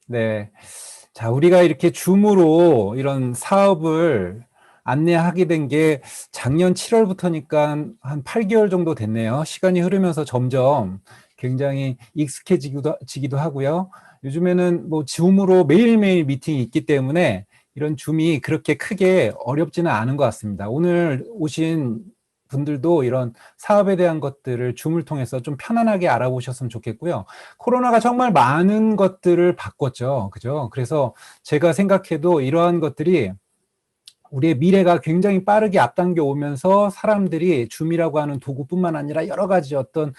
네. 자, 우리가 이렇게 줌으로 이런 사업을 안내하게 된 게 작년 7월부터니까 한 8개월 정도 됐네요. 시간이 흐르면서 점점 굉장히 익숙해지기도 하고요. 요즘에는 뭐 줌으로 매일매일 미팅이 있기 때문에 이런 줌이 그렇게 크게 어렵지는 않은 것 같습니다. 오늘 오신 분들도 이런 사업에 대한 것들을 줌을 통해서 좀 편안하게 알아보셨으면 좋겠고요. 코로나가 정말 많은 것들을 바꿨죠. 그죠? 그래서 제가 생각해도 이러한 것들이 우리의 미래가 굉장히 빠르게 앞당겨 오면서 사람들이 줌이라고 하는 도구뿐만 아니라 여러 가지 어떤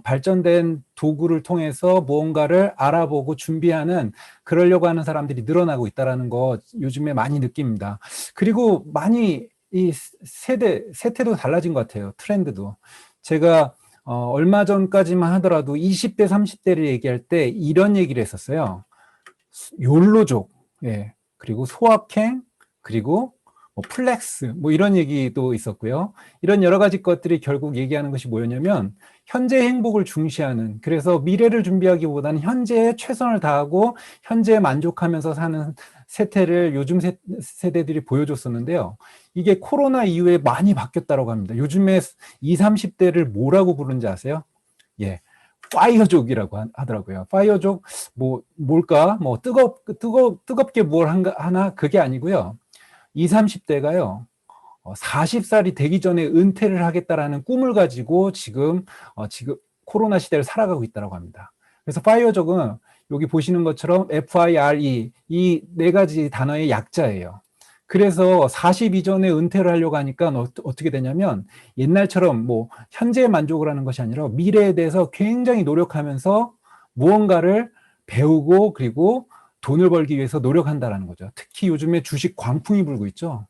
발전된 도구를 통해서 무언가를 알아보고 준비하는 그러려고 하는 사람들이 늘어나고 있다는 거 요즘에 많이 느낍니다. 그리고 많이 이 세태도 달라진 것 같아요. 트렌드도. 제가 얼마 전까지만 하더라도 20대, 30대를 얘기할 때 이런 얘기를 했었어요. 욜로족, 예, 그리고 소확행, 그리고 뭐 플렉스, 뭐 이런 얘기도 있었고요. 이런 여러 가지 것들이 결국 얘기하는 것이 뭐였냐면 현재 행복을 중시하는, 그래서 미래를 준비하기보다는 현재에 최선을 다하고 현재에 만족하면서 사는 세태를 요즘 세대들이 보여줬었는데요. 이게 코로나 이후에 많이 바뀌었다고 합니다. 요즘에 20, 30대를 뭐라고 부르는지 아세요? 예. 파이어족이라고 하더라고요. 파이어족, 뭘까? 뜨겁게 뭘 하나? 그게 아니고요. 20, 30대가요. 40살이 되기 전에 은퇴를 하겠다라는 꿈을 가지고 지금 코로나 시대를 살아가고 있다고 합니다. 그래서 파이어족은 여기 보시는 것처럼 FIRE, 이 네 가지 단어의 약자예요. 그래서 40 이전에 은퇴를 하려고 하니까 어떻게 되냐면 옛날처럼 뭐 현재에 만족을 하는 것이 아니라 미래에 대해서 굉장히 노력하면서 무언가를 배우고 그리고 돈을 벌기 위해서 노력한다라는 거죠. 특히 요즘에 주식 광풍이 불고 있죠.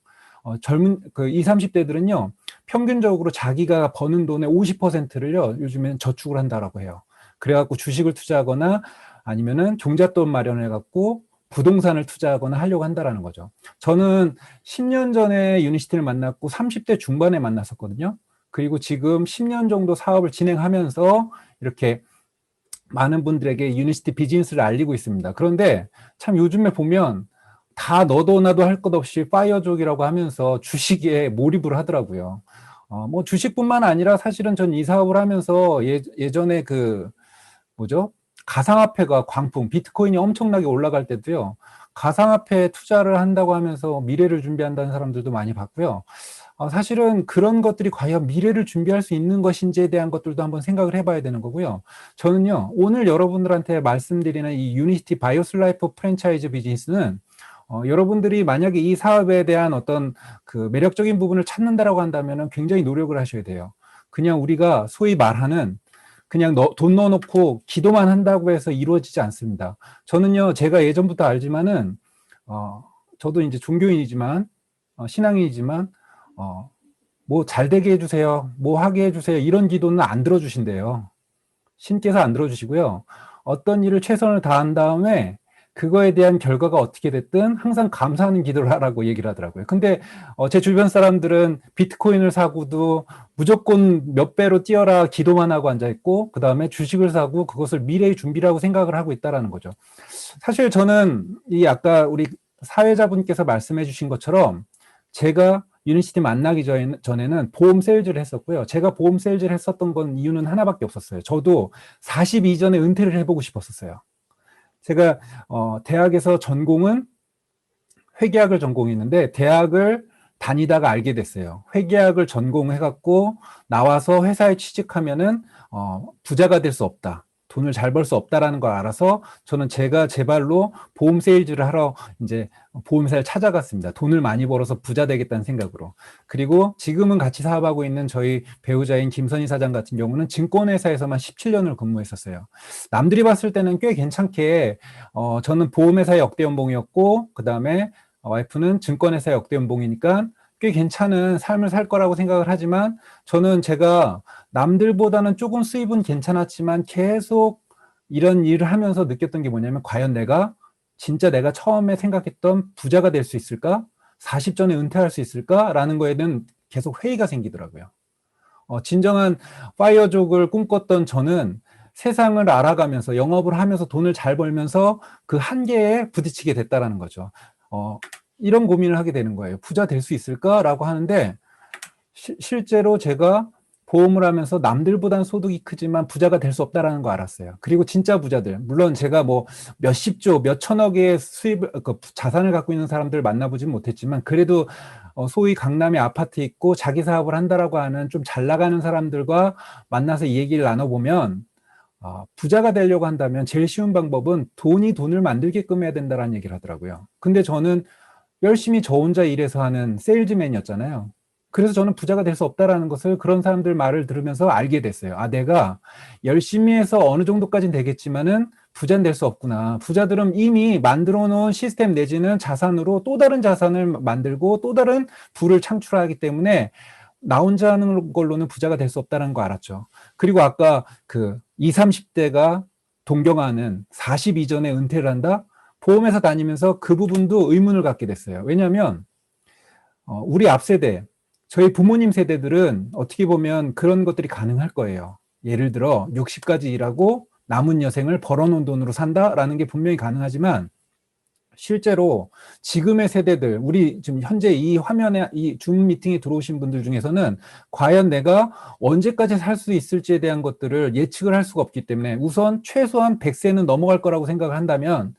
젊은 그 20, 30대들은요, 평균적으로 자기가 버는 돈의 50%를요, 요즘엔 저축을 한다라고 해요. 그래갖고 주식을 투자하거나 아니면은 종잣돈 마련해 갖고 부동산을 투자하거나 하려고 한다라는 거죠. 저는 10년 전에 유니시티를 만났고 30대 중반에 만났었거든요. 그리고 지금 10년 정도 사업을 진행하면서 이렇게 많은 분들에게 유니시티 비즈니스를 알리고 있습니다. 그런데 참 요즘에 보면 다 너도 나도 할 것 없이 파이어족이라고 하면서 주식에 몰입을 하더라고요. 뭐 주식뿐만 아니라 사실은 전 이 사업을 하면서 예전에 뭐죠? 가상화폐가 광풍, 비트코인이 엄청나게 올라갈 때도요. 가상화폐 투자를 한다고 하면서 미래를 준비한다는 사람들도 많이 봤고요. 사실은 그런 것들이 과연 미래를 준비할 수 있는 것인지에 대한 것들도 한번 생각을 해봐야 되는 거고요. 저는요, 오늘 여러분들한테 말씀드리는 이 유니티 바이오스 라이프 프랜차이즈 비즈니스는 여러분들이 만약에 이 사업에 대한 어떤 그 매력적인 부분을 찾는다라고 한다면 굉장히 노력을 하셔야 돼요. 그냥 우리가 소위 말하는 그냥 돈 넣어놓고 기도만 한다고 해서 이루어지지 않습니다. 저는요, 제가 예전부터 알지만은, 저도 이제 종교인이지만, 신앙인이지만, 뭐 잘 되게 해주세요. 뭐 하게 해주세요. 이런 기도는 안 들어주신대요. 신께서 안 들어주시고요. 어떤 일을 최선을 다한 다음에 그거에 대한 결과가 어떻게 됐든 항상 감사하는 기도를 하라고 얘기를 하더라고요. 근데 제 주변 사람들은 비트코인을 사고도 무조건 몇 배로 뛰어라 기도만 하고 앉아있고 그 다음에 주식을 사고 그것을 미래의 준비라고 생각을 하고 있다는 거죠. 사실 저는 이 아까 우리 사회자분께서 말씀해 주신 것처럼 제가 유니시티 만나기 전에는 보험 세일즈를 했었고요. 제가 보험 세일즈를 했었던 건 이유는 하나밖에 없었어요. 저도 40 이전에 은퇴를 해보고 싶었었어요. 제가 대학에서 전공은 회계학을 전공했는데 대학을 다니다가 알게 됐어요. 회계학을 전공해갖고 나와서 회사에 취직하면은 부자가 될 수 없다. 돈을 잘 벌 수 없다라는 걸 알아서 저는 제가 제 발로 보험 세일즈를 하러 이제 보험사를 찾아갔습니다. 돈을 많이 벌어서 부자 되겠다는 생각으로. 그리고 지금은 같이 사업하고 있는 저희 배우자인 김선희 사장 같은 경우는 증권회사에서만 17년을 근무했었어요. 남들이 봤을 때는 꽤 괜찮게 저는 보험회사의 역대 연봉이었고 그 다음에 와이프는 증권회사의 역대 연봉이니까 꽤 괜찮은 삶을 살 거라고 생각을 하지만 저는 제가 남들보다는 조금 수입은 괜찮았지만 계속 이런 일을 하면서 느꼈던 게 뭐냐면 과연 진짜 내가 처음에 생각했던 부자가 될 수 있을까? 40 전에 은퇴할 수 있을까? 라는 거에는 계속 회의가 생기더라고요. 진정한 파이어족을 꿈꿨던 저는 세상을 알아가면서 영업을 하면서 돈을 잘 벌면서 그 한계에 부딪히게 됐다라는 거죠. 이런 고민을 하게 되는 거예요. 부자 될 수 있을까라고 하는데 실제로 제가 보험을 하면서 남들보단 소득이 크지만 부자가 될 수 없다라는 거 알았어요. 그리고 진짜 부자들, 물론 제가 뭐 몇십조, 몇천억의 수입, 자산을 갖고 있는 사람들 만나보진 못했지만 그래도 소위 강남에 아파트 있고 자기 사업을 한다라고 하는 좀 잘 나가는 사람들과 만나서 이 얘기를 나눠보면 부자가 되려고 한다면 제일 쉬운 방법은 돈이 돈을 만들게끔 해야 된다라는 얘기를 하더라고요. 근데 저는 열심히 저 혼자 일해서 하는 세일즈맨이었잖아요. 그래서 저는 부자가 될 수 없다라는 것을 그런 사람들 말을 들으면서 알게 됐어요. 내가 열심히 해서 어느 정도까지는 되겠지만은 부자는 될 수 없구나. 부자들은 이미 만들어 놓은 시스템 내지는 자산으로 또 다른 자산을 만들고 또 다른 부를 창출하기 때문에 나 혼자 하는 걸로는 부자가 될 수 없다는 거 알았죠. 그리고 아까 그 20, 30대가 동경하는 40 이전에 은퇴를 한다? 보험회사 다니면서 그 부분도 의문을 갖게 됐어요. 왜냐하면 우리 앞 세대, 저희 부모님 세대들은 어떻게 보면 그런 것들이 가능할 거예요. 예를 들어 60까지 일하고 남은 여생을 벌어놓은 돈으로 산다라는 게 분명히 가능하지만 실제로 지금의 세대들, 우리 지금 현재 이 화면에 이 줌 미팅에 들어오신 분들 중에서는 과연 내가 언제까지 살 수 있을지에 대한 것들을 예측을 할 수가 없기 때문에 우선 최소한 100세는 넘어갈 거라고 생각을 한다면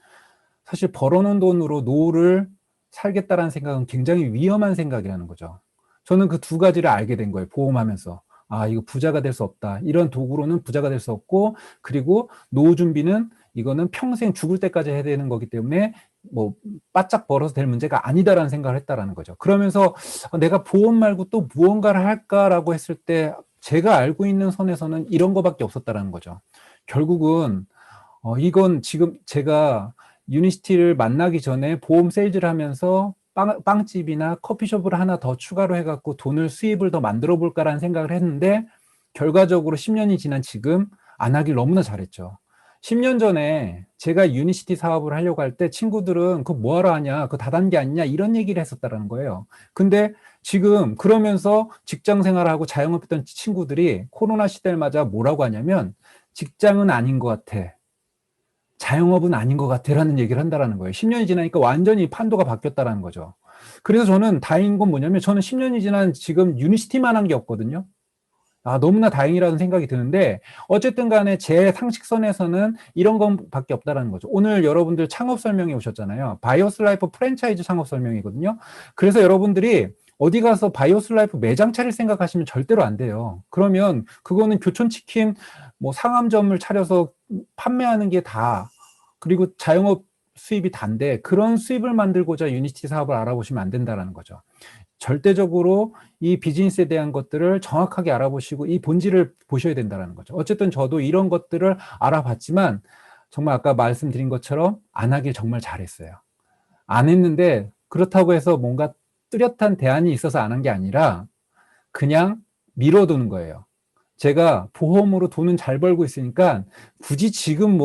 사실 벌어놓은 돈으로 노후를 살겠다라는 생각은 굉장히 위험한 생각이라는 거죠. 저는 그 두 가지를 알게 된 거예요. 보험하면서. 이거 부자가 될 수 없다. 이런 도구로는 부자가 될 수 없고, 그리고 노후 준비는 이거는 평생 죽을 때까지 해야 되는 거기 때문에 뭐 바짝 벌어서 될 문제가 아니다라는 생각을 했다라는 거죠. 그러면서 내가 보험 말고 또 무언가를 할까라고 했을 때 제가 알고 있는 선에서는 이런 거밖에 없었다라는 거죠. 결국은 이건 지금 제가 유니시티를 만나기 전에 보험 세일즈를 하면서 빵집이나 커피숍을 하나 더 추가로 해갖고 돈을 수입을 더 만들어 볼까라는 생각을 했는데 결과적으로 10년이 지난 지금 안 하길 너무나 잘했죠. 10년 전에 제가 유니시티 사업을 하려고 할 때 친구들은 그거 뭐하러 하냐, 그거 다단계 아니냐 이런 얘기를 했었다는 거예요. 근데 지금 그러면서 직장 생활하고 자영업했던 친구들이 코로나 시대를 맞아 뭐라고 하냐면 직장은 아닌 것 같아. 자영업은 아닌 것 같아라는 얘기를 한다라는 거예요. 10년이 지나니까 완전히 판도가 바뀌었다라는 거죠. 그래서 저는 다행인 건 뭐냐면 저는 10년이 지난 지금 유니시티만 한 게 없거든요. 너무나 다행이라는 생각이 드는데 어쨌든 간에 제 상식선에서는 이런 것밖에 없다라는 거죠. 오늘 여러분들 창업 설명회 오셨잖아요. 바이오스 라이프 프랜차이즈 창업 설명이거든요. 그래서 여러분들이 어디 가서 바이오스 라이프 매장 차릴 생각하시면 절대로 안 돼요. 그러면 그거는 교촌치킨 뭐 상암점을 차려서 판매하는 게 다, 그리고 자영업 수입이 단데 그런 수입을 만들고자 유니티 사업을 알아보시면 안 된다라는 거죠. 절대적으로 이 비즈니스에 대한 것들을 정확하게 알아보시고 이 본질을 보셔야 된다는 거죠. 어쨌든 저도 이런 것들을 알아봤지만 정말 아까 말씀드린 것처럼 안 하길 정말 잘했어요. 안 했는데 그렇다고 해서 뭔가 뚜렷한 대안이 있어서 안 한 게 아니라 그냥 미뤄두는 거예요. 제가 보험으로 돈은 잘 벌고 있으니까 굳이 지금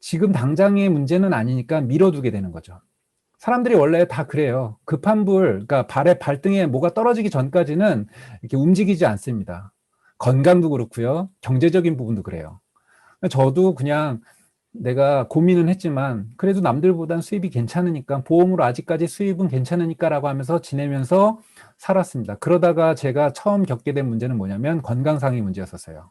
지금 당장의 문제는 아니니까 미뤄두게 되는 거죠. 사람들이 원래 다 그래요. 급한 불, 그러니까 발등에 뭐가 떨어지기 전까지는 이렇게 움직이지 않습니다. 건강도 그렇고요. 경제적인 부분도 그래요. 저도 그냥 내가 고민은 했지만 그래도 남들보단 수입이 괜찮으니까 보험으로 아직까지 수입은 괜찮으니까라고 하면서 지내면서 살았습니다. 그러다가 제가 처음 겪게 된 문제는 뭐냐면 건강상의 문제였었어요.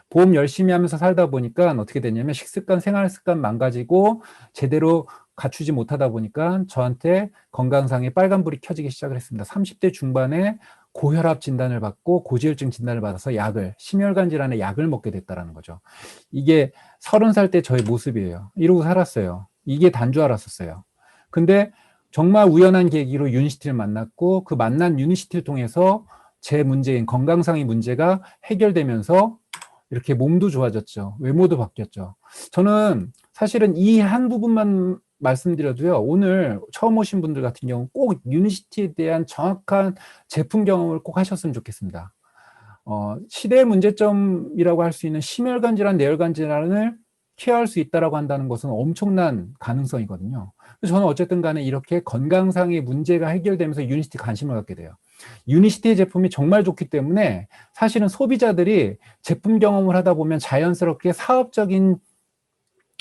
보험 열심히 하면서 살다 보니까 어떻게 되냐면 식습관, 생활습관 망가지고 제대로 갖추지 못하다 보니까 저한테 건강상의 빨간불이 켜지기 시작을 했습니다. 30대 중반에 고혈압 진단을 받고 고지혈증 진단을 받아서 심혈관 질환의 약을 먹게 됐다는 거죠. 이게 30살 때 저의 모습이에요. 이러고 살았어요. 이게 단 줄 알았었어요. 근데 정말 우연한 계기로 유니시티를 만났고 그 만난 유니시티를 통해서 제 문제인 건강상의 문제가 해결되면서 이렇게 몸도 좋아졌죠. 외모도 바뀌었죠. 저는 사실은 이 한 부분만 말씀드려도요. 오늘 처음 오신 분들 같은 경우 꼭 유니시티에 대한 정확한 제품 경험을 꼭 하셨으면 좋겠습니다. 시대의 문제점이라고 할 수 있는 심혈관 질환, 뇌혈관 질환을 케어할 수 있다라고 한다는 것은 엄청난 가능성이거든요. 그래서 저는 어쨌든 간에 이렇게 건강상의 문제가 해결되면서 유니시티 관심을 갖게 돼요. 유니시티의 제품이 정말 좋기 때문에 사실은 소비자들이 제품 경험을 하다 보면 자연스럽게 사업적인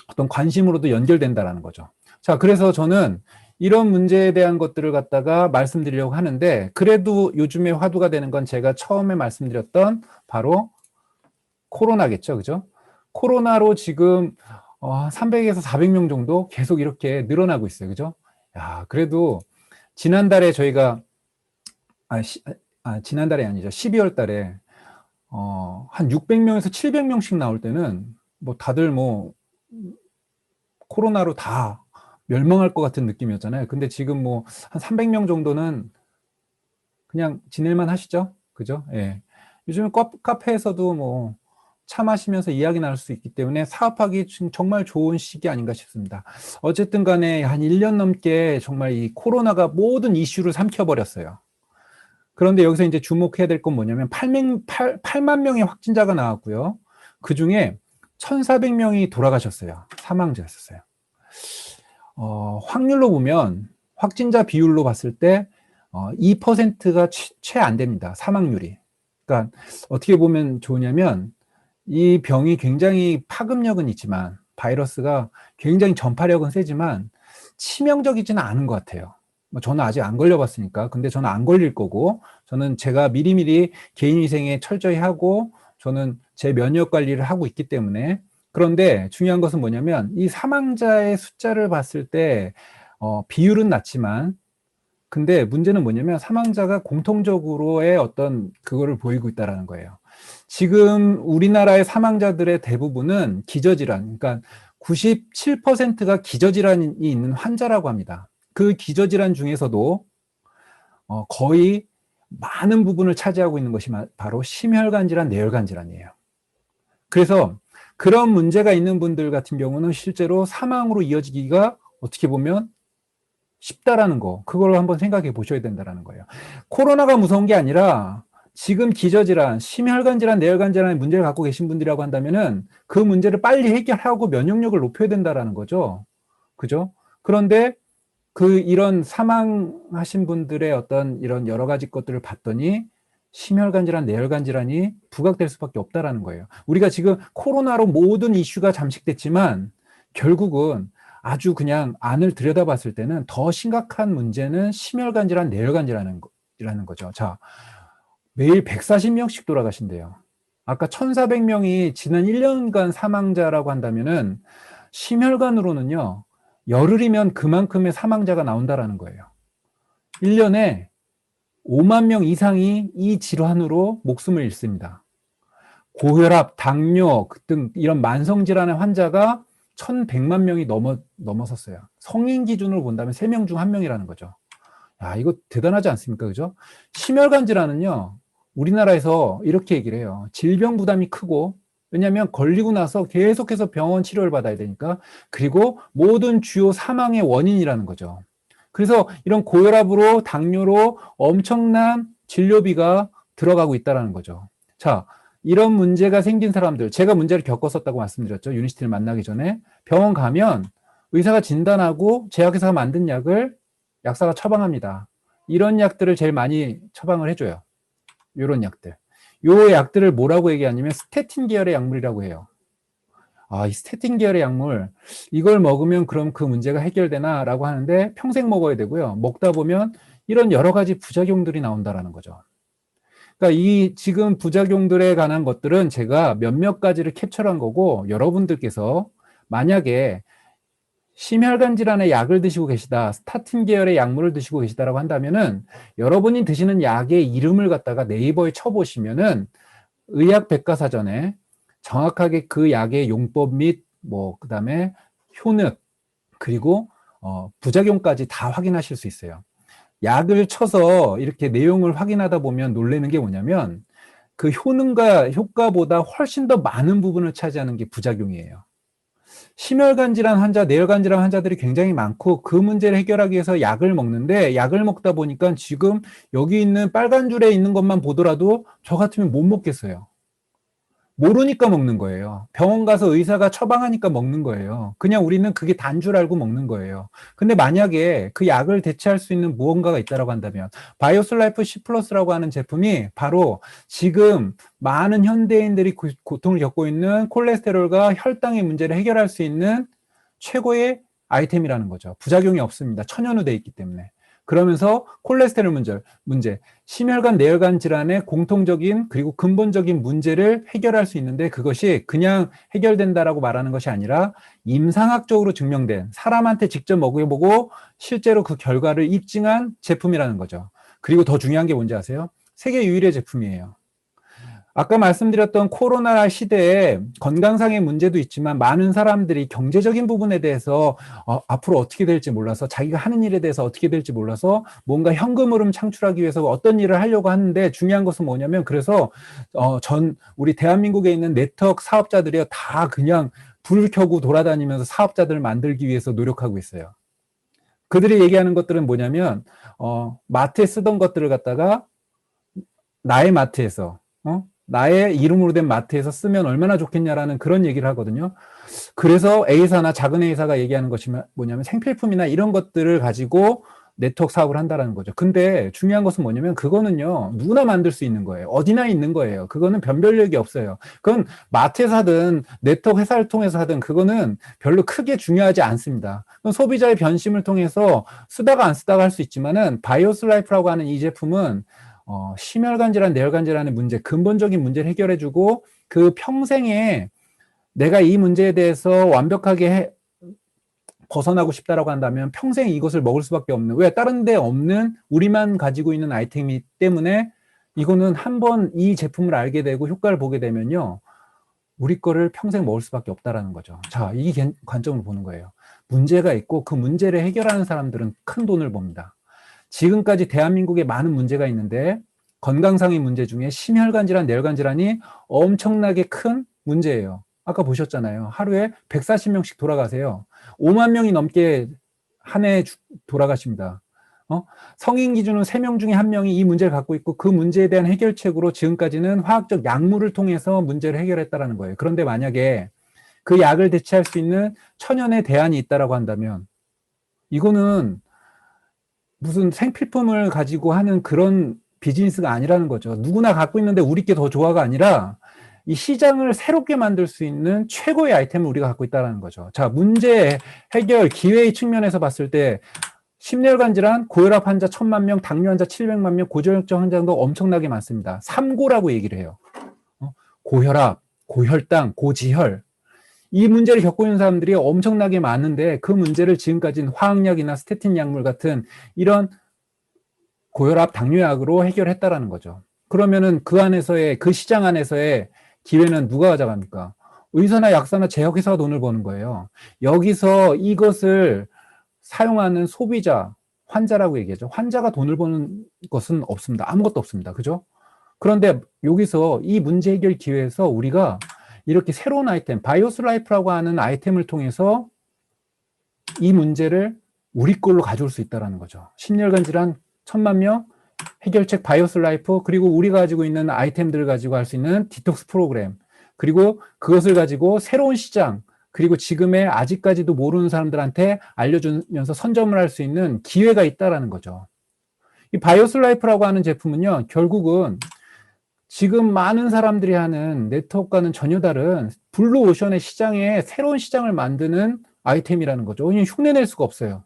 어떤 관심으로도 연결된다라는 거죠. 자, 그래서 저는 이런 문제에 대한 것들을 갖다가 말씀드리려고 하는데, 그래도 요즘에 화두가 되는 건 제가 처음에 말씀드렸던 바로 코로나겠죠. 그죠? 코로나로 지금 300에서 400명 정도 계속 이렇게 늘어나고 있어요. 그죠? 야, 그래도 지난달에 저희가 지난달이 아니죠. 12월 달에 한 600명에서 700명씩 나올 때는 뭐 다들 뭐 코로나로 다 멸망할 것 같은 느낌이었잖아요. 근데 지금 뭐 한 300명 정도는 그냥 지낼만 하시죠? 그죠? 예. 요즘에 카페에서도 뭐 차 마시면서 이야기 나눌 수 있기 때문에 사업하기 정말 좋은 시기 아닌가 싶습니다. 어쨌든 간에 한 1년 넘게 정말 이 코로나가 모든 이슈를 삼켜버렸어요. 그런데 여기서 이제 주목해야 될 건 뭐냐면 8만 명의 확진자가 나왔고요. 그 중에 1,400명이 돌아가셨어요. 사망자였어요. 확률로 보면 확진자 비율로 봤을 때 2%가 채 안 됩니다. 사망률이. 그러니까 어떻게 보면 좋으냐면 이 병이 굉장히 파급력은 있지만 바이러스가 굉장히 전파력은 세지만 치명적이지는 않은 것 같아요. 뭐 저는 아직 안 걸려봤으니까. 근데 저는 안 걸릴 거고 저는 제가 미리미리 개인위생에 철저히 하고 저는 제 면역 관리를 하고 있기 때문에. 그런데 중요한 것은 뭐냐면 이 사망자의 숫자를 봤을 때 비율은 낮지만 근데 문제는 뭐냐면 사망자가 공통적으로의 어떤 그거를 보이고 있다는 거예요. 지금 우리나라의 사망자들의 대부분은 기저질환, 그러니까 97%가 기저질환이 있는 환자라고 합니다. 그 기저질환 중에서도 거의 많은 부분을 차지하고 있는 것이 바로 심혈관 질환, 뇌혈관 질환이에요. 그래서 그런 문제가 있는 분들 같은 경우는 실제로 사망으로 이어지기가 어떻게 보면 쉽다라는 거, 그걸 한번 생각해 보셔야 된다는 거예요. 코로나가 무서운 게 아니라 지금 기저질환, 심혈관 질환, 뇌혈관 질환의 문제를 갖고 계신 분들이라고 한다면은 그 문제를 빨리 해결하고 면역력을 높여야 된다라는 거죠. 그죠? 그런데 이런 사망하신 분들의 어떤 이런 여러 가지 것들을 봤더니 심혈관 질환, 뇌혈관 질환이 부각될 수밖에 없다라는 거예요. 우리가 지금 코로나로 모든 이슈가 잠식됐지만 결국은 아주 그냥 안을 들여다봤을 때는 더 심각한 문제는 심혈관 질환, 뇌혈관 질환이라는 거죠. 자, 매일 140명씩 돌아가신대요. 아까 1,400명이 지난 1년간 사망자라고 한다면은 심혈관으로는요, 열흘이면 그만큼의 사망자가 나온다라는 거예요. 1년에 5만 명 이상이 이 질환으로 목숨을 잃습니다. 고혈압, 당뇨 등 이런 만성질환의 환자가 1,100만 명이 넘어섰어요. 성인 기준으로 본다면 3명 중 1명이라는 거죠. 야, 이거 대단하지 않습니까? 그죠? 심혈관 질환은요, 우리나라에서 이렇게 얘기를 해요. 질병 부담이 크고, 왜냐하면 걸리고 나서 계속해서 병원 치료를 받아야 되니까, 그리고 모든 주요 사망의 원인이라는 거죠. 그래서 이런 고혈압으로, 당뇨로 엄청난 진료비가 들어가고 있다는 거죠. 자, 이런 문제가 생긴 사람들, 제가 문제를 겪었었다고 말씀드렸죠. 유니시티를 만나기 전에. 병원 가면 의사가 진단하고 제약회사가 만든 약을 약사가 처방합니다. 이런 약들을 제일 많이 처방을 해줘요. 이런 약들. 요 약들을 뭐라고 얘기하냐면 스테틴 계열의 약물이라고 해요. 이 스테틴 계열의 약물, 이걸 먹으면 그럼 그 문제가 해결되나? 라고 하는데 평생 먹어야 되고요. 먹다 보면 이런 여러 가지 부작용들이 나온다라는 거죠. 그러니까 이 지금 부작용들에 관한 것들은 제가 몇몇 가지를 캡처한 거고 여러분들께서 만약에 심혈관 질환의 약을 드시고 계시다, 스타틴 계열의 약물을 드시고 계시다라고 한다면은 여러분이 드시는 약의 이름을 갖다가 네이버에 쳐보시면은 의약 백과사전에 정확하게 그 약의 용법 및 뭐 그다음에 효능 그리고 부작용까지 다 확인하실 수 있어요. 약을 쳐서 이렇게 내용을 확인하다 보면 놀라는 게 뭐냐면 그 효능과 효과보다 훨씬 더 많은 부분을 차지하는 게 부작용이에요. 심혈관 질환 환자, 뇌혈관 질환 환자들이 굉장히 많고 그 문제를 해결하기 위해서 약을 먹는데 약을 먹다 보니까 지금 여기 있는 빨간 줄에 있는 것만 보더라도 저 같으면 못 먹겠어요. 모르니까 먹는 거예요. 병원 가서 의사가 처방하니까 먹는 거예요. 그냥 우리는 그게 단 줄 알고 먹는 거예요. 근데 만약에 그 약을 대체할 수 있는 무언가가 있다고 한다면 바이오슬라이프 C 플러스라고 하는 제품이 바로 지금 많은 현대인들이 고통을 겪고 있는 콜레스테롤과 혈당의 문제를 해결할 수 있는 최고의 아이템이라는 거죠. 부작용이 없습니다. 천연으로 돼 있기 때문에. 그러면서 콜레스테롤 문제, 심혈관 내혈관 질환의 공통적인 그리고 근본적인 문제를 해결할 수 있는데 그것이 그냥 해결된다라고 말하는 것이 아니라 임상학적으로 증명된 사람한테 직접 먹여보고 실제로 그 결과를 입증한 제품이라는 거죠. 그리고 더 중요한 게 뭔지 아세요? 세계 유일의 제품이에요. 아까 말씀드렸던 코로나 시대에 건강상의 문제도 있지만 많은 사람들이 경제적인 부분에 대해서 앞으로 어떻게 될지 몰라서 자기가 하는 일에 대해서 어떻게 될지 몰라서 뭔가 현금 흐름 창출하기 위해서 어떤 일을 하려고 하는데 중요한 것은 뭐냐면 그래서 우리 대한민국에 있는 네트워크 사업자들이 다 그냥 불을 켜고 돌아다니면서 사업자들을 만들기 위해서 노력하고 있어요. 그들이 얘기하는 것들은 뭐냐면 마트에 쓰던 것들을 갖다가 나의 마트에서 나의 이름으로 된 마트에서 쓰면 얼마나 좋겠냐라는 그런 얘기를 하거든요. 그래서 A사나 작은 A사가 얘기하는 것이 뭐냐면 생필품이나 이런 것들을 가지고 네트워크 사업을 한다는 거죠. 근데 중요한 것은 뭐냐면 그거는요, 누구나 만들 수 있는 거예요. 어디나 있는 거예요. 그거는 변별력이 없어요. 그건 마트에서 하든 네트워크 회사를 통해서 하든 그거는 별로 크게 중요하지 않습니다. 그건 소비자의 변심을 통해서 쓰다가 안 쓰다가 할 수 있지만은 바이오슬라이프라고 하는 이 제품은 심혈관 질환, 뇌혈관 질환의 문제, 근본적인 문제를 해결해주고 그 평생에 내가 이 문제에 대해서 완벽하게 벗어나고 싶다라고 한다면 평생 이것을 먹을 수밖에 없는, 왜 다른 데 없는 우리만 가지고 있는 아이템이기 때문에 이거는 한번 이 제품을 알게 되고 효과를 보게 되면요, 우리 거를 평생 먹을 수밖에 없다라는 거죠. 자, 이 관점을 보는 거예요. 문제가 있고 그 문제를 해결하는 사람들은 큰 돈을 법니다. 지금까지 대한민국에 많은 문제가 있는데 건강상의 문제 중에 심혈관 질환, 뇌혈관 질환이 엄청나게 큰 문제예요. 아까 보셨잖아요. 하루에 140명씩 돌아가세요. 5만 명이 넘게 한 해 돌아가십니다. 성인 기준은 3명 중에 1명이 이 문제를 갖고 있고 그 문제에 대한 해결책으로 지금까지는 화학적 약물을 통해서 문제를 해결했다는 거예요. 그런데 만약에 그 약을 대체할 수 있는 천연의 대안이 있다고 한다면 이거는 무슨 생필품을 가지고 하는 그런 비즈니스가 아니라는 거죠. 누구나 갖고 있는데 우리 게 더 좋아가 아니라 이 시장을 새롭게 만들 수 있는 최고의 아이템을 우리가 갖고 있다는 거죠. 자, 문제 해결 기회의 측면에서 봤을 때 심혈관 질환, 고혈압 환자 1,000만 명, 당뇨 환자 700만 명, 고지혈증 환자도 엄청나게 많습니다. 3고라고 얘기를 해요. 고혈압, 고혈당, 고지혈. 이 문제를 겪고 있는 사람들이 엄청나게 많은데 그 문제를 지금까지는 화학약이나 스테틴 약물 같은 이런 고혈압 당뇨약으로 해결했다라는 거죠. 그러면은 그 안에서의 그 시장 안에서의 기회는 누가 가져갑니까? 의사나 약사나 제약회사가 돈을 버는 거예요. 여기서 이것을 사용하는 소비자, 환자라고 얘기하죠. 환자가 돈을 버는 것은 없습니다. 아무것도 없습니다. 그죠? 그런데 여기서 이 문제 해결 기회에서 우리가 이렇게 새로운 아이템, 바이오슬라이프라고 하는 아이템을 통해서 이 문제를 우리 걸로 가져올 수 있다는 거죠. 심혈관 질환 1,000만 명, 해결책 바이오슬라이프, 그리고 우리가 가지고 있는 아이템들을 가지고 할 수 있는 디톡스 프로그램, 그리고 그것을 가지고 새로운 시장, 그리고 지금의 아직까지도 모르는 사람들한테 알려주면서 선점을 할 수 있는 기회가 있다는 거죠. 이 바이오슬라이프라고 하는 제품은요, 결국은 지금 많은 사람들이 하는 네트워크와는 전혀 다른 블루오션의 시장에 새로운 시장을 만드는 아이템이라는 거죠. 왜냐하면 흉내낼 수가 없어요.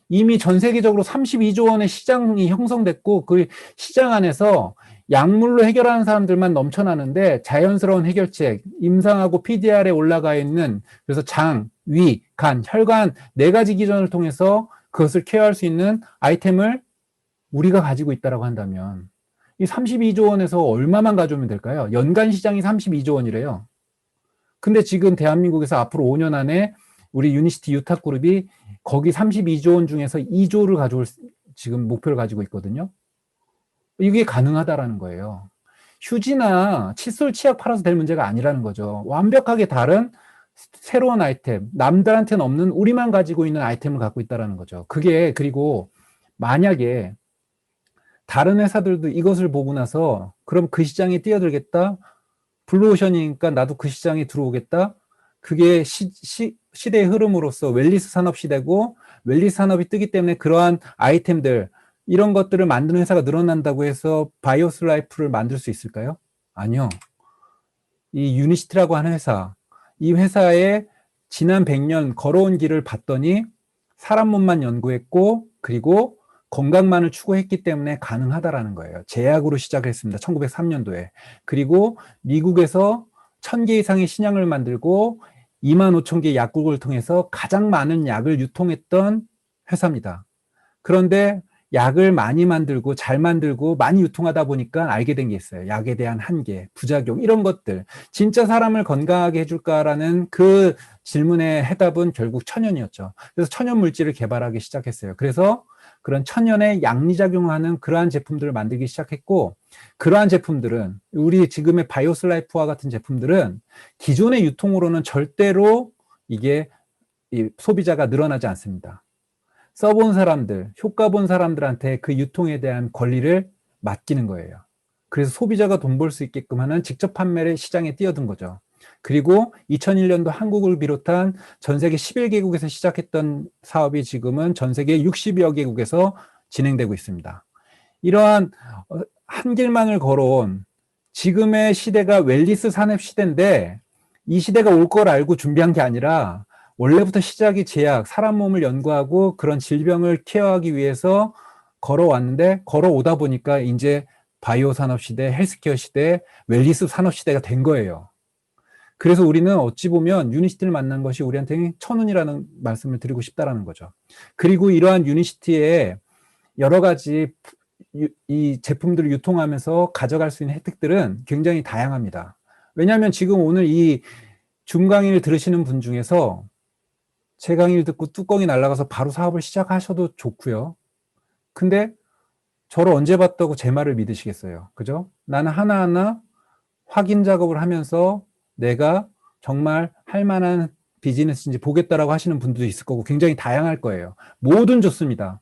이미 전 세계적으로 32조 원의 시장이 형성됐고 그 시장 안에서 약물로 해결하는 사람들만 넘쳐나는데 자연스러운 해결책, 임상하고 PDR에 올라가 있는, 그래서 장, 위, 간, 혈관 4가지 기전을 통해서 그것을 케어할 수 있는 아이템을 우리가 가지고 있다고 한다면 이 32조 원에서 얼마만 가져오면 될까요? 연간 시장이 32조 원이래요. 근데 지금 대한민국에서 앞으로 5년 안에 우리 유니시티 유탁그룹이 거기 32조 원 중에서 2조를 가져올 지금 목표를 가지고 있거든요. 이게 가능하다라는 거예요. 휴지나 칫솔, 치약 팔아서 될 문제가 아니라는 거죠. 완벽하게 다른 새로운 아이템, 남들한테는 없는 우리만 가지고 있는 아이템을 갖고 있다는 거죠. 그게, 그리고 만약에 다른 회사들도 이것을 보고 나서 그럼 그 시장에 뛰어들겠다? 블루오션이니까 나도 그 시장에 들어오겠다. 그게 시대의 흐름으로서 웰니스 산업 시대고, 웰니스 산업이 뜨기 때문에 그러한 아이템들, 이런 것들을 만드는 회사가 늘어난다고 해서 바이오스 라이프를 만들 수 있을까요? 아니요. 이 유니시티라고 하는 회사, 이 회사의 지난 100년 걸어온 길을 봤더니 사람 몸만 연구했고, 그리고 건강만을 추구했기 때문에 가능하다라는 거예요. 제약으로 시작을 했습니다. 1903년도에. 그리고 미국에서 1000개 이상의 신약을 만들고 2만 5천 개의 약국을 통해서 가장 많은 약을 유통했던 회사입니다. 그런데 약을 많이 만들고 잘 만들고 많이 유통하다 보니까 알게 된 게 있어요. 약에 대한 한계, 부작용, 이런 것들. 진짜 사람을 건강하게 해줄까라는 그 질문의 해답은 결국 천연이었죠. 그래서 천연 물질을 개발하기 시작했어요. 그래서 그런 천연의 양리작용하는 그러한 제품들을 만들기 시작했고, 그러한 제품들은 우리 지금의 바이오슬라이프와 같은 제품들은 기존의 유통으로는 절대로 이게 소비자가 늘어나지 않습니다. 써본 사람들, 효과 본 사람들한테 그 유통에 대한 권리를 맡기는 거예요. 그래서 소비자가 돈 벌 수 있게끔 하는 직접 판매를 시장에 뛰어든 거죠. 그리고 2001년도 한국을 비롯한 전 세계 11개국에서 시작했던 사업이 지금은 전 세계 60여 개국에서 진행되고 있습니다. 이러한 한 길만을 걸어온 지금의 시대가 웰니스 산업 시대인데, 이 시대가 올 걸 알고 준비한 게 아니라 원래부터 시작이 제약, 사람 몸을 연구하고 그런 질병을 케어하기 위해서 걸어왔는데, 걸어오다 보니까 이제 바이오 산업 시대, 헬스케어 시대, 웰니스 산업 시대가 된 거예요. 그래서 우리는 어찌 보면 유니시티를 만난 것이 우리한테는 천운이라는 말씀을 드리고 싶다라는 거죠. 그리고 이러한 유니시티에 여러 가지 이 제품들을 유통하면서 가져갈 수 있는 혜택들은 굉장히 다양합니다. 왜냐하면 지금 오늘 이 줌 강의를 들으시는 분 중에서 제 강의를 듣고 뚜껑이 날아가서 바로 사업을 시작하셔도 좋고요. 근데 저를 언제 봤다고 제 말을 믿으시겠어요? 그죠? 나는 하나하나 확인 작업을 하면서 내가 정말 할 만한 비즈니스인지 보겠다라고 하시는 분들도 있을 거고 굉장히 다양할 거예요. 뭐든 좋습니다.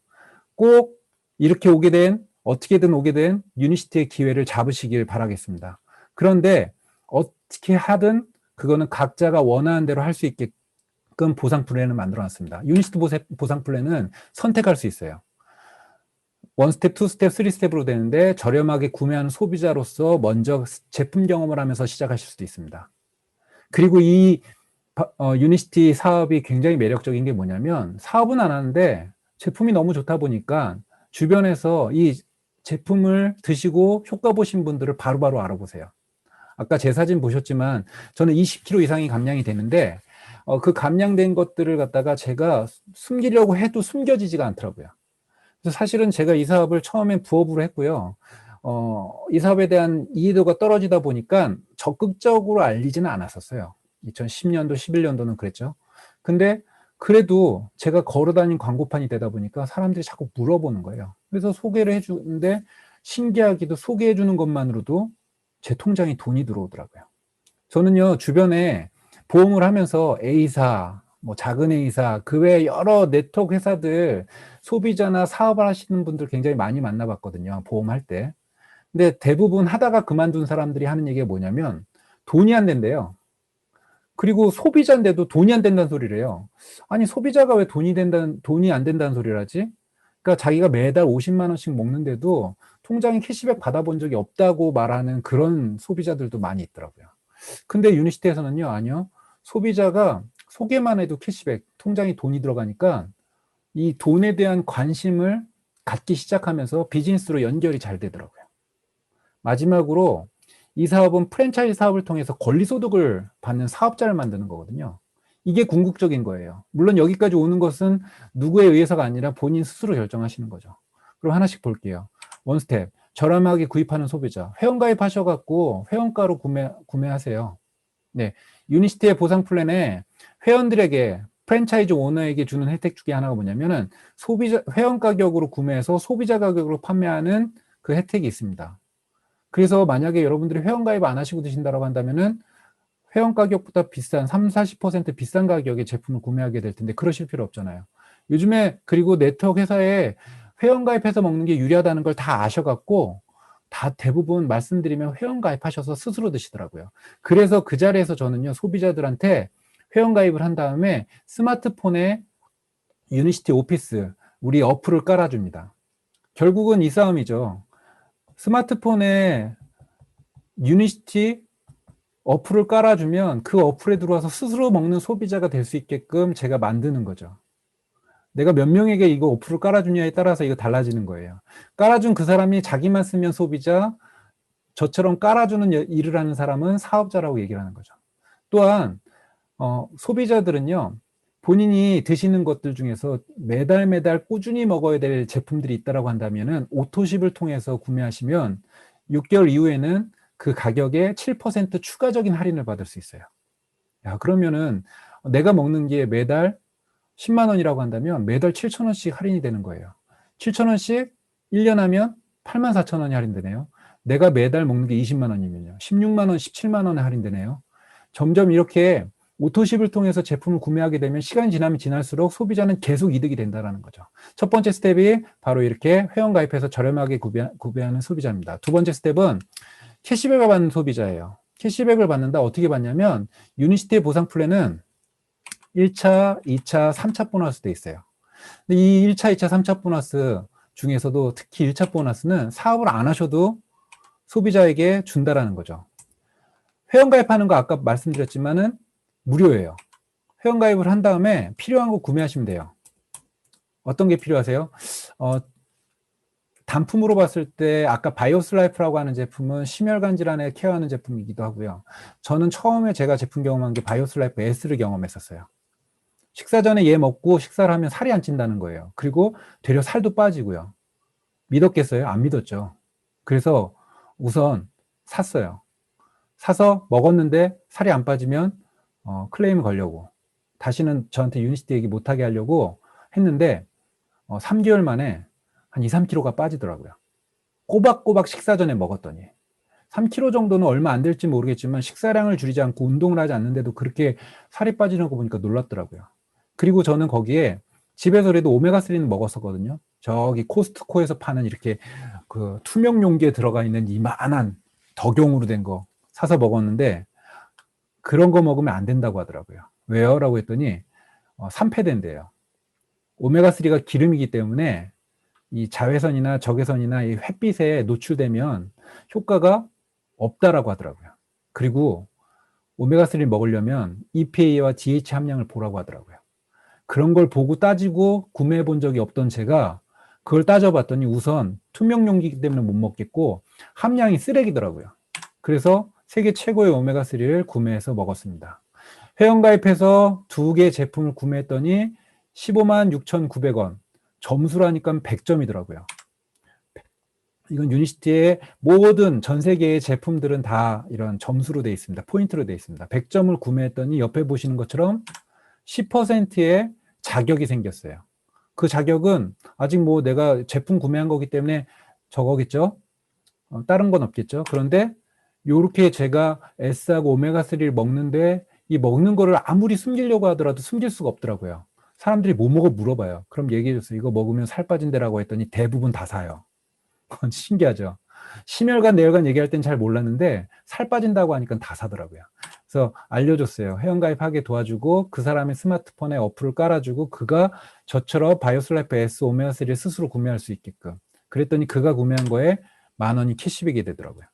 꼭 이렇게 오게 된, 어떻게든 오게 된 유니시티의 기회를 잡으시길 바라겠습니다. 그런데 어떻게 하든 그거는 각자가 원하는 대로 할 수 있게끔 보상 플랜을 만들어 놨습니다. 유니시티 보상 플랜은 선택할 수 있어요. 1스텝, 2스텝, 3스텝으로 되는데 저렴하게 구매하는 소비자로서 먼저 제품 경험을 하면서 시작하실 수도 있습니다. 그리고 이 유니시티 사업이 굉장히 매력적인 게 뭐냐면, 사업은 안 하는데 제품이 너무 좋다 보니까 주변에서 이 제품을 드시고 효과 보신 분들을 바로바로 알아보세요. 아까 제 사진 보셨지만 저는 20kg 이상이 감량이 되는데 그 감량된 것들을 갖다가 제가 숨기려고 해도 숨겨지지가 않더라고요. 그래서 사실은 제가 이 사업을 처음엔 부업으로 했고요. 이 사업에 대한 이해도가 떨어지다 보니까 적극적으로 알리지는 않았었어요. 2010년도, 11년도는 그랬죠. 근데 그래도 제가 걸어다닌 광고판이 되다 보니까 사람들이 자꾸 물어보는 거예요. 그래서 소개를 해주는데 신기하게도 소개해주는 것만으로도 제 통장에 돈이 들어오더라고요. 저는요, 주변에 보험을 하면서 A사, 뭐 작은 A사, 그 외에 여러 네트워크 회사들, 소비자나 사업을 하시는 분들 굉장히 많이 만나봤거든요. 보험할 때. 근데 대부분 하다가 그만둔 사람들이 하는 얘기가 뭐냐면 돈이 안 된대요. 그리고 소비자인데도 돈이 안 된다는 소리를 해요. 아니, 소비자가 왜 돈이 안 된다는 소리를 하지? 그러니까 자기가 매달 50만 원씩 먹는데도 통장에 캐시백 받아본 적이 없다고 말하는 그런 소비자들도 많이 있더라고요. 근데 유니시티에서는요, 아니요. 소비자가 소개만 해도 캐시백, 통장에 돈이 들어가니까 이 돈에 대한 관심을 갖기 시작하면서 비즈니스로 연결이 잘 되더라고요. 마지막으로 이 사업은 프랜차이즈 사업을 통해서 권리소득을 받는 사업자를 만드는 거거든요. 이게 궁극적인 거예요. 물론 여기까지 오는 것은 누구에 의해서가 아니라 본인 스스로 결정하시는 거죠. 그럼 하나씩 볼게요. 원스텝, 저렴하게 구입하는 소비자. 회원가입 하셔갖고 회원가로 구매하세요. 네, 유니시티의 보상 플랜에 회원들에게, 프랜차이즈 오너에게 주는 혜택 중에 하나가 뭐냐면은 회원 가격으로 구매해서 소비자 가격으로 판매하는 그 혜택이 있습니다. 그래서 만약에 여러분들이 회원가입 안 하시고 드신다고 한다면은 회원 가격보다 비싼 30-40% 비싼 가격에 제품을 구매하게 될 텐데 그러실 필요 없잖아요. 요즘에 그리고 네트워크 회사에 회원가입해서 먹는 게 유리하다는 걸 다 아셔갖고 다 대부분 말씀드리면 회원가입하셔서 스스로 드시더라고요. 그래서 그 자리에서 저는요, 소비자들한테 회원가입을 한 다음에 스마트폰에 유니시티 오피스, 우리 어플을 깔아줍니다. 결국은 이 싸움이죠. 스마트폰에 유니시티 어플을 깔아주면 그 어플에 들어와서 스스로 먹는 소비자가 될 수 있게끔 제가 만드는 거죠. 내가 몇 명에게 이거 어플을 깔아주냐에 따라서 이거 달라지는 거예요. 깔아준 그 사람이 자기만 쓰면 소비자, 저처럼 깔아주는 일을 하는 사람은 사업자라고 얘기를 하는 거죠. 또한 소비자들은요, 본인이 드시는 것들 중에서 매달 꾸준히 먹어야 될 제품들이 있다고 한다면은 오토십을 통해서 구매하시면 6개월 이후에는 그 가격에 7% 추가적인 할인을 받을 수 있어요. 야, 그러면은 내가 먹는 게 매달 10만 원이라고 한다면 매달 7천 원씩 할인이 되는 거예요. 7천 원씩 1년 하면 8만 4천 원이 할인되네요. 내가 매달 먹는 게 20만 원이면요. 16만 원, 17만 원에 할인되네요. 점점 이렇게 오토십을 통해서 제품을 구매하게 되면 시간이 지나면 지날수록 소비자는 계속 이득이 된다는 거죠. 첫 번째 스텝이 바로 이렇게 회원가입해서 저렴하게 구매하는 소비자입니다. 두 번째 스텝은 캐시백을 받는 소비자예요. 캐시백을 받는다. 어떻게 받냐면 유니시티의 보상 플랜은 1차, 2차, 3차 보너스도 있어요. 근데 이 1차, 2차, 3차 보너스 중에서도 특히 1차 보너스는 사업을 안 하셔도 소비자에게 준다라는 거죠. 회원가입하는 거 아까 말씀드렸지만은 무료예요. 회원가입을 한 다음에 필요한 거 구매하시면 돼요. 어떤 게 필요하세요? 단품으로 봤을 때 아까 바이오스 라이프라고 하는 제품은 심혈관 질환에 케어하는 제품이기도 하고요. 저는 처음에 제가 제품 경험한 게 바이오스 라이프 S를 경험했었어요. 식사 전에 얘 먹고 식사를 하면 살이 안 찐다는 거예요. 그리고 되려 살도 빠지고요. 믿었겠어요? 안 믿었죠. 그래서 우선 샀어요. 사서 먹었는데 살이 안 빠지면 클레임 걸려고 다시는 저한테 유니시티 얘기 못하게 하려고 했는데 3개월 만에 한 2, 3kg가 빠지더라고요. 꼬박꼬박 식사 전에 먹었더니 3kg 정도는 얼마 안 될지 모르겠지만 식사량을 줄이지 않고 운동을 하지 않는데도 그렇게 살이 빠지는 거 보니까 놀랍더라고요. 그리고 저는 거기에 집에서라도 오메가3는 먹었었거든요. 저기 코스트코에서 파는 이렇게 그 투명 용기에 들어가 있는 이만한 덕용으로 된 거 사서 먹었는데 그런 거 먹으면 안 된다고 하더라고요. 왜요? 라고 했더니 산패된대요. 오메가3가 기름이기 때문에 이 자외선이나 적외선이나 이 햇빛에 노출되면 효과가 없다라고 하더라고요. 그리고 오메가3 먹으려면 EPA와 DH 함량을 보라고 하더라고요. 그런 걸 보고 따지고 구매해 본 적이 없던 제가 그걸 따져봤더니 우선 투명 용기이기 때문에 못 먹겠고 함량이 쓰레기더라고요. 그래서 세계 최고의 오메가3를 구매해서 먹었습니다. 회원가입해서 2개 제품을 구매했더니 15만 6,900원. 점수라니까 100점이더라고요. 이건 유니시티의 모든 전 세계의 제품들은 다 이런 점수로 되어 있습니다. 포인트로 되어 있습니다. 100점을 구매했더니 옆에 보시는 것처럼 10%의 자격이 생겼어요. 그 자격은 아직 뭐 내가 제품 구매한 거기 때문에 저거겠죠? 다른 건 없겠죠? 그런데 요렇게 제가 S하고 오메가3를 먹는데 이 먹는 거를 아무리 숨기려고 하더라도 숨길 수가 없더라고요. 사람들이 뭐 먹어 물어봐요. 그럼 얘기해줬어요. 이거 먹으면 살 빠진다라고 했더니 대부분 다 사요. 그건 신기하죠. 심혈관, 내혈관 얘기할 땐 잘 몰랐는데 살 빠진다고 하니까 다 사더라고요. 그래서 알려줬어요. 회원가입하게 도와주고 그 사람의 스마트폰에 어플을 깔아주고 그가 저처럼 바이오슬라이프 S 오메가3를 스스로 구매할 수 있게끔. 그랬더니 그가 구매한 거에 10,000원이 캐시백이 되더라고요.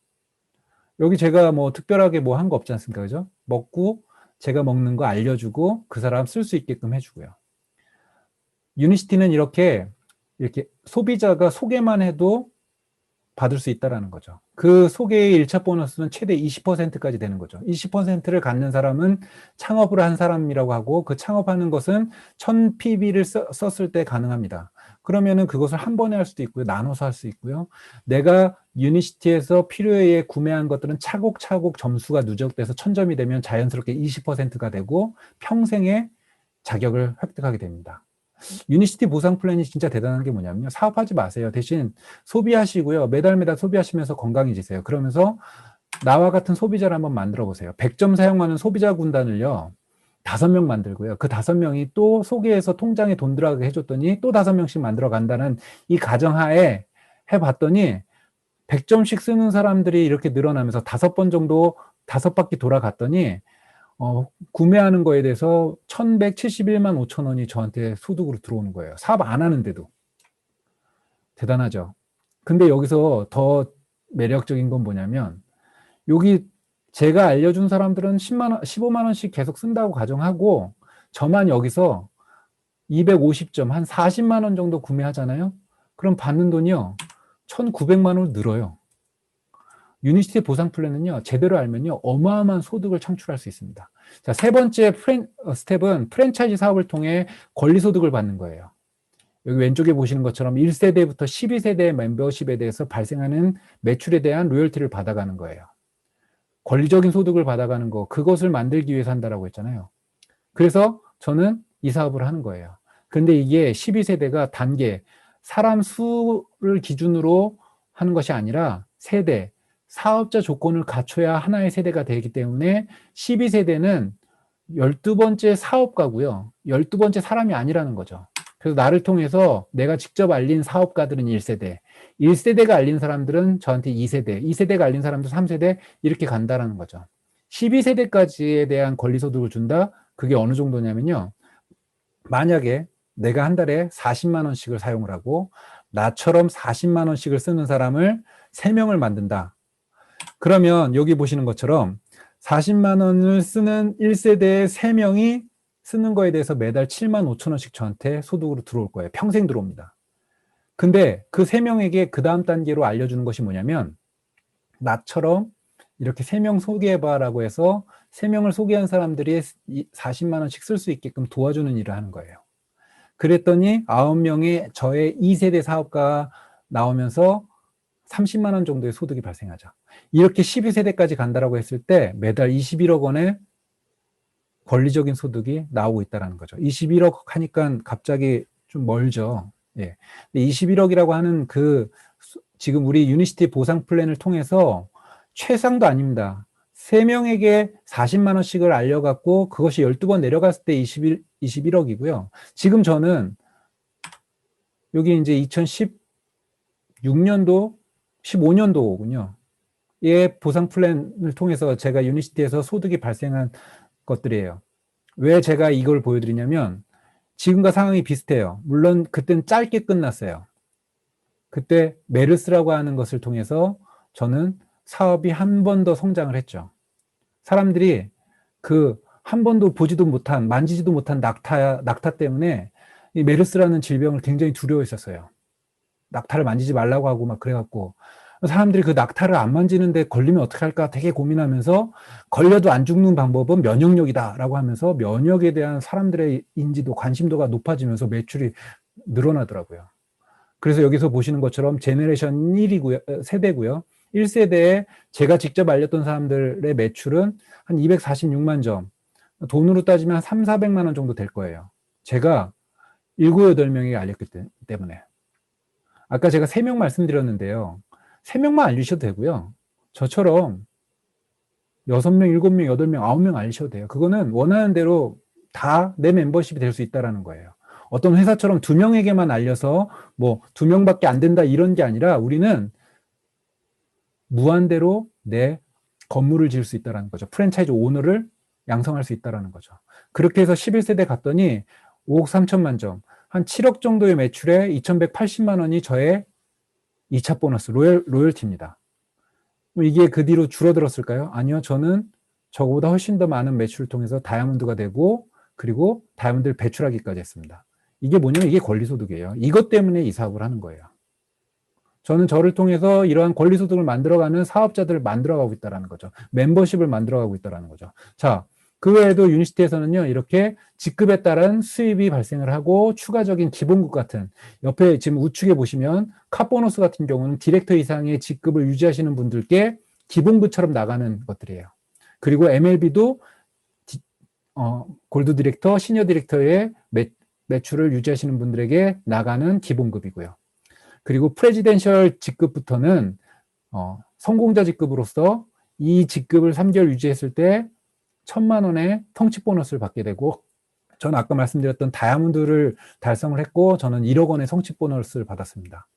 여기 제가 뭐 특별하게 뭐 한 거 없지 않습니까? 그죠? 먹고 제가 먹는 거 알려주고 그 사람 쓸 수 있게끔 해주고요. 유니시티는 이렇게 소비자가 소개만 해도 받을 수 있다는 거죠. 그 소개의 1차 보너스는 최대 20%까지 되는 거죠. 20%를 갖는 사람은 창업을 한 사람이라고 하고 그 창업하는 것은 1000PB를 썼을 때 가능합니다. 그러면은 그것을 한 번에 할 수도 있고요. 나눠서 할 수 있고요. 내가 유니시티에서 필요에 의해 구매한 것들은 차곡차곡 점수가 누적돼서 1000점이 되면 자연스럽게 20%가 되고 평생의 자격을 획득하게 됩니다. 유니시티 보상 플랜이 진짜 대단한 게 뭐냐면요. 사업하지 마세요. 대신 소비하시고요. 매달 소비하시면서 건강해지세요. 그러면서 나와 같은 소비자를 한번 만들어 보세요. 100점 사용하는 소비자 군단을요. 5명 만들고요. 그 5명이 또 소개해서 통장에 돈 들어가게 해줬더니 또 5명씩 만들어 간다는 이 가정하에 해봤더니 100점씩 쓰는 사람들이 이렇게 늘어나면서 5번 정도 5바퀴 돌아갔더니 구매하는 거에 대해서 1171만 5천 원이 저한테 소득으로 들어오는 거예요. 사업 안 하는데도. 대단하죠. 근데 여기서 더 매력적인 건 뭐냐면 여기 제가 알려준 사람들은 10만 원, 15만 원씩 계속 쓴다고 가정하고 저만 여기서 250점, 한 40만 원 정도 구매하잖아요. 그럼 받는 돈이요. 1,900만 원으로 늘어요. 유니시티 보상 플랜은요, 제대로 알면요, 어마어마한 소득을 창출할 수 있습니다. 자, 세 번째 스텝은 프랜차이즈 사업을 통해 권리소득을 받는 거예요. 여기 왼쪽에 보시는 것처럼 1세대부터 12세대 멤버십에 대해서 발생하는 매출에 대한 로열티를 받아가는 거예요. 권리적인 소득을 받아가는 거, 그것을 만들기 위해서 한다라고 했잖아요. 그래서 저는 이 사업을 하는 거예요. 근데 이게 12세대가 단계, 사람 수를 기준으로 하는 것이 아니라 세대, 사업자 조건을 갖춰야 하나의 세대가 되기 때문에 12세대는 12번째 사업가고요. 12번째 사람이 아니라는 거죠. 그래서 나를 통해서 내가 직접 알린 사업가들은 1세대, 1세대가 알린 사람들은 저한테 2세대, 2세대가 알린 사람들 3세대 이렇게 간다라는 거죠. 12세대까지에 대한 권리소득을 준다? 그게 어느 정도냐면요. 만약에 내가 한 달에 40만 원씩을 사용을 하고 나처럼 40만 원씩을 쓰는 사람을 3명을 만든다. 그러면 여기 보시는 것처럼 40만 원을 쓰는 1세대의 3명이 쓰는 거에 대해서 매달 7만 5천 원씩 저한테 소득으로 들어올 거예요. 평생 들어옵니다. 근데 그 3명에게 그 다음 단계로 알려주는 것이 뭐냐면 나처럼 이렇게 3명 소개해봐라고 해서 3명을 소개한 사람들이 40만 원씩 쓸 수 있게끔 도와주는 일을 하는 거예요. 그랬더니 9명의 저의 2세대 사업가 나오면서 30만 원 정도의 소득이 발생하죠. 이렇게 12세대까지 간다라고 했을 때 매달 21억 원의 권리적인 소득이 나오고 있다는 거죠. 21억 하니까 갑자기 좀 멀죠. 예. 21억이라고 하는 지금 우리 유니시티 보상 플랜을 통해서 최상도 아닙니다. 3명에게 40만 원씩을 알려갖고 그것이 12번 내려갔을 때 21억이고요. 지금 저는 여기 이제 2016년도, 15년도군요. 의 보상 플랜을 통해서 제가 유니시티에서 소득이 발생한 것들이에요. 왜 제가 이걸 보여드리냐면 지금과 상황이 비슷해요. 물론 그때는 짧게 끝났어요. 그때 메르스라고 하는 것을 통해서 저는 사업이 한 번 더 성장을 했죠. 사람들이 한 번도 보지도 못한, 만지지도 못한 낙타 때문에 이 메르스라는 질병을 굉장히 두려워했었어요. 낙타를 만지지 말라고 하고 막 그래갖고 사람들이 그 낙타를 안 만지는데 걸리면 어떻게 할까 되게 고민하면서 걸려도 안 죽는 방법은 면역력이다라고 하면서 면역에 대한 사람들의 인지도, 관심도가 높아지면서 매출이 늘어나더라고요. 그래서 여기서 보시는 것처럼 제네레이션 1이고요, 세대고요. 1세대에 제가 직접 알렸던 사람들의 매출은 한 246만 점, 돈으로 따지면 한 3, 400만 원 정도 될 거예요. 제가 7, 8명에게 알렸기 때문에. 아까 제가 3명 말씀드렸는데요. 3명만 알리셔도 되고요. 저처럼 6명, 7명, 8명, 9명 알리셔도 돼요. 그거는 원하는 대로 다 내 멤버십이 될 수 있다는 거예요. 어떤 회사처럼 2명에게만 알려서 2명밖에 안 된다 이런 게 아니라 우리는 무한대로 내 건물을 지을 수 있다는 거죠. 프랜차이즈 오너를 양성할 수 있다는 거죠. 그렇게 해서 11세대 갔더니 5억 3천만 점, 한 7억 정도의 매출에 2,180만 원이 저의 2차 보너스, 로열티입니다. 이게 그 뒤로 줄어들었을까요? 아니요. 저는 저거보다 훨씬 더 많은 매출을 통해서 다이아몬드가 되고 그리고 다이아몬드를 배출하기까지 했습니다. 이게 뭐냐면 이게 권리소득이에요. 이것 때문에 이 사업을 하는 거예요. 저는 저를 통해서 이러한 권리소득을 만들어가는 사업자들을 만들어가고 있다는 거죠. 멤버십을 만들어가고 있다는 거죠. 자, 그 외에도 유니시티에서는요, 이렇게 직급에 따른 수입이 발생을 하고 추가적인 기본급 같은, 옆에 지금 우측에 보시면 카보너스 같은 경우는 디렉터 이상의 직급을 유지하시는 분들께 기본급처럼 나가는 것들이에요. 그리고 MLB도 골드 디렉터, 시니어 디렉터의 매출을 유지하시는 분들에게 나가는 기본급이고요. 그리고 프레지덴셜 직급부터는 성공자 직급으로서 이 직급을 3개월 유지했을 때 1,000만 원의 통치 보너스를 받게 되고, 저는 아까 말씀드렸던 다이아몬드를 달성을 했고 저는 1억 원의 성취 보너스를 받았습니다.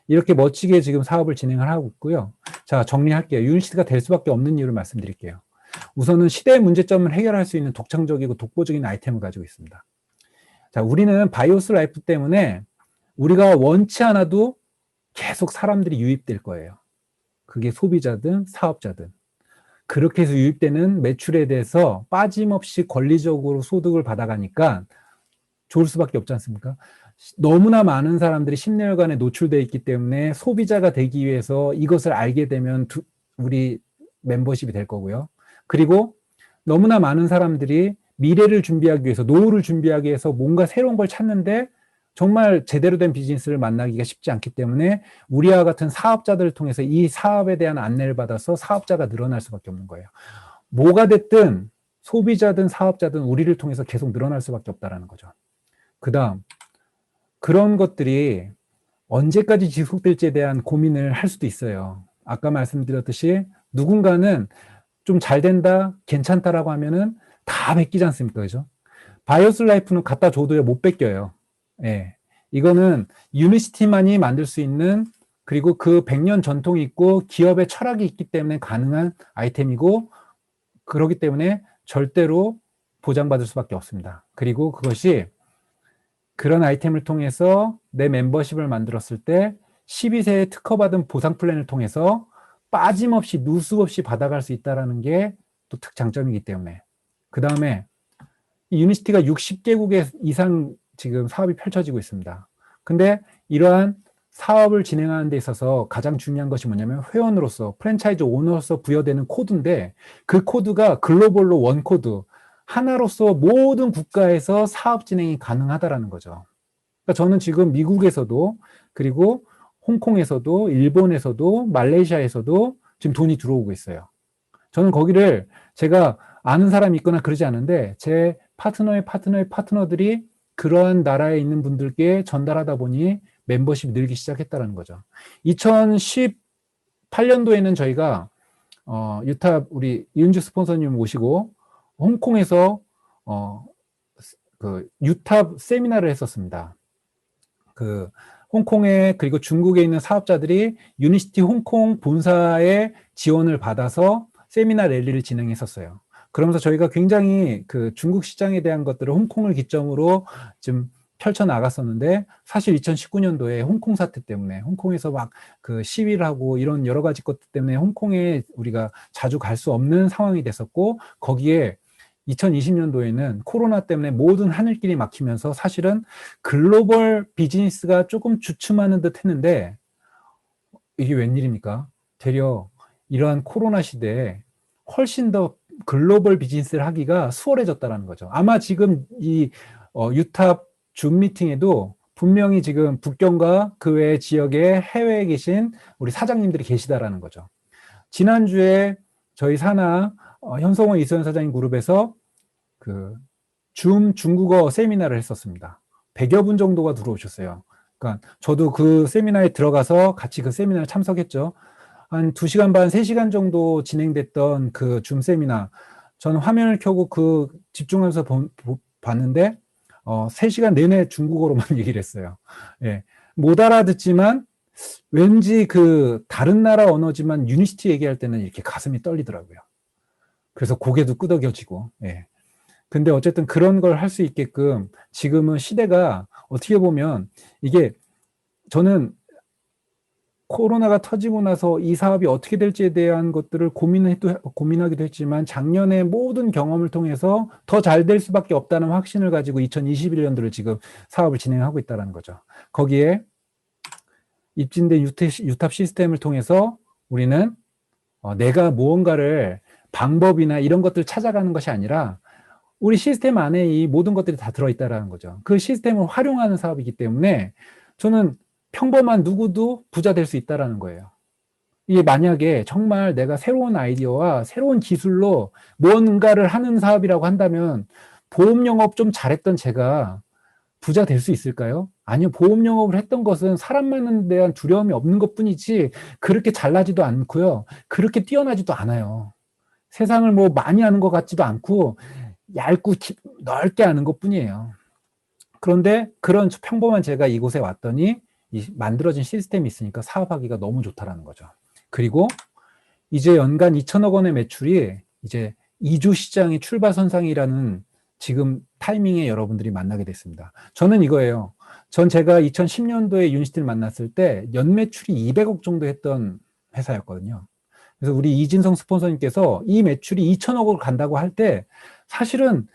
이렇게 멋지게 지금 사업을 진행을 하고 있고요. 자, 정리할게요. 유니시티가 될 수밖에 없는 이유를 말씀드릴게요. 우선은 시대의 문제점을 해결할 수 있는 독창적이고 독보적인 아이템을 가지고 있습니다. 자, 우리는 바이오스 라이프 때문에 우리가 원치 않아도 계속 사람들이 유입될 거예요. 그게 소비자든 사업자든. 그렇게 해서 유입되는 매출에 대해서 빠짐없이 권리적으로 소득을 받아가니까 좋을 수밖에 없지 않습니까? 너무나 많은 사람들이 10년간에 노출되어 있기 때문에 소비자가 되기 위해서 이것을 알게 되면 우리 멤버십이 될 거고요. 그리고 너무나 많은 사람들이 미래를 준비하기 위해서, 노후를 준비하기 위해서 뭔가 새로운 걸 찾는데 정말 제대로 된 비즈니스를 만나기가 쉽지 않기 때문에 우리와 같은 사업자들을 통해서 이 사업에 대한 안내를 받아서 사업자가 늘어날 수밖에 없는 거예요. 뭐가 됐든 소비자든 사업자든 우리를 통해서 계속 늘어날 수밖에 없다는 거죠. 그 다음, 그런 것들이 언제까지 지속될지에 대한 고민을 할 수도 있어요. 아까 말씀드렸듯이 누군가는 좀 잘 된다, 괜찮다라고 하면은 다 베끼지 않습니까? 그죠? 바이오스 라이프는 갖다 줘도요, 못 베껴요. 예. 이거는 유니시티만이 만들 수 있는, 그리고 그 100년 전통이 있고 기업의 철학이 있기 때문에 가능한 아이템이고, 그렇기 때문에 절대로 보장받을 수밖에 없습니다. 그리고 그것이 그런 아이템을 통해서 내 멤버십을 만들었을 때 12세에 특허받은 보상 플랜을 통해서 빠짐없이 누수 없이 받아갈 수 있다는 게 또 특장점이기 때문에. 그 다음에 유니시티가 60개국에 이상 지금 사업이 펼쳐지고 있습니다. 근데 이러한 사업을 진행하는 데 있어서 가장 중요한 것이 뭐냐면 회원으로서, 프랜차이즈 오너로서 부여되는 코드인데 그 코드가 글로벌로 원 코드, 하나로서 모든 국가에서 사업 진행이 가능하다라는 거죠. 그러니까 저는 지금 미국에서도, 그리고 홍콩에서도, 일본에서도, 말레이시아에서도 지금 돈이 들어오고 있어요. 저는 거기를 제가 아는 사람이 있거나 그러지 않은데 제 파트너의 파트너의 파트너들이 그러한 나라에 있는 분들께 전달하다 보니 멤버십이 늘기 시작했다는 거죠. 2018년도에는 저희가 유타 우리 이은주 스폰서님 모시고 홍콩에서 그 유타 세미나를 했었습니다. 그 홍콩에, 그리고 중국에 있는 사업자들이 유니시티 홍콩 본사의 지원을 받아서 세미나 랠리를 진행했었어요. 그러면서 저희가 굉장히 그 중국 시장에 대한 것들을 홍콩을 기점으로 좀 펼쳐 나갔었는데, 사실 2019년도에 홍콩 사태 때문에 홍콩에서 막 그 시위를 하고 이런 여러 가지 것들 때문에 홍콩에 우리가 자주 갈 수 없는 상황이 됐었고, 거기에 2020년도에는 코로나 때문에 모든 하늘길이 막히면서 사실은 글로벌 비즈니스가 조금 주춤하는 듯 했는데, 이게 웬일입니까? 되려 이러한 코로나 시대에 훨씬 더 글로벌 비즈니스를 하기가 수월해졌다는 거죠. 아마 지금 이 유탑 줌 미팅에도 분명히 지금 북경과 그 외 지역에 해외에 계신 우리 사장님들이 계시다라는 거죠. 지난주에 저희 산하 현성원 이소연 사장님 그룹에서 그 줌 중국어 세미나를 했었습니다. 100여 분 정도가 들어오셨어요. 그러니까 저도 그 세미나에 들어가서 같이 그 세미나에 참석했죠. 한 2시간 반, 3시간 정도 진행됐던 그 줌 세미나, 저는 화면을 켜고 그 집중하면서 봤는데 3시간 내내 중국어로만 얘기를 했어요. 예. 못 알아듣지만 왠지 그 다른 나라 언어지만 유니시티 얘기할 때는 이렇게 가슴이 떨리더라고요. 그래서 고개도 끄덕여지고. 예. 근데 어쨌든 그런 걸 할 수 있게끔 지금은 시대가 어떻게 보면, 이게 저는 코로나가 터지고 나서 이 사업이 어떻게 될지에 대한 것들을 고민하기도 했지만 작년에 모든 경험을 통해서 더 잘 될 수밖에 없다는 확신을 가지고 2021년도를 지금 사업을 진행하고 있다는 거죠. 거기에 입진된 유탑 시스템을 통해서 우리는 내가 무언가를 방법이나 이런 것들을 찾아가는 것이 아니라 우리 시스템 안에 이 모든 것들이 다 들어있다는 거죠. 그 시스템을 활용하는 사업이기 때문에 저는 평범한 누구도 부자 될 수 있다는 거예요. 이게 만약에 정말 내가 새로운 아이디어와 새로운 기술로 무언가를 하는 사업이라고 한다면 보험 영업 좀 잘했던 제가 부자 될 수 있을까요? 아니요. 보험 영업을 했던 것은 사람 많은 데 대한 두려움이 없는 것뿐이지 그렇게 잘나지도 않고요. 그렇게 뛰어나지도 않아요. 세상을 뭐 많이 아는 것 같지도 않고 얇고 넓게 아는 것뿐이에요. 그런데 그런 평범한 제가 이곳에 왔더니 이 만들어진 시스템이 있으니까 사업하기가 너무 좋다라는 거죠. 그리고 이제 연간 2천억 원의 매출이 이제 2조 시장의 출발선상이라는 지금 타이밍에 여러분들이 만나게 됐습니다. 저는 이거예요. 제가 2010년도에 유니스티를 만났을 때 연매출이 200억 정도 했던 회사였거든요. 그래서 우리 이진성 스폰서님께서 이 매출이 2천억으로 간다고 할 때 사실은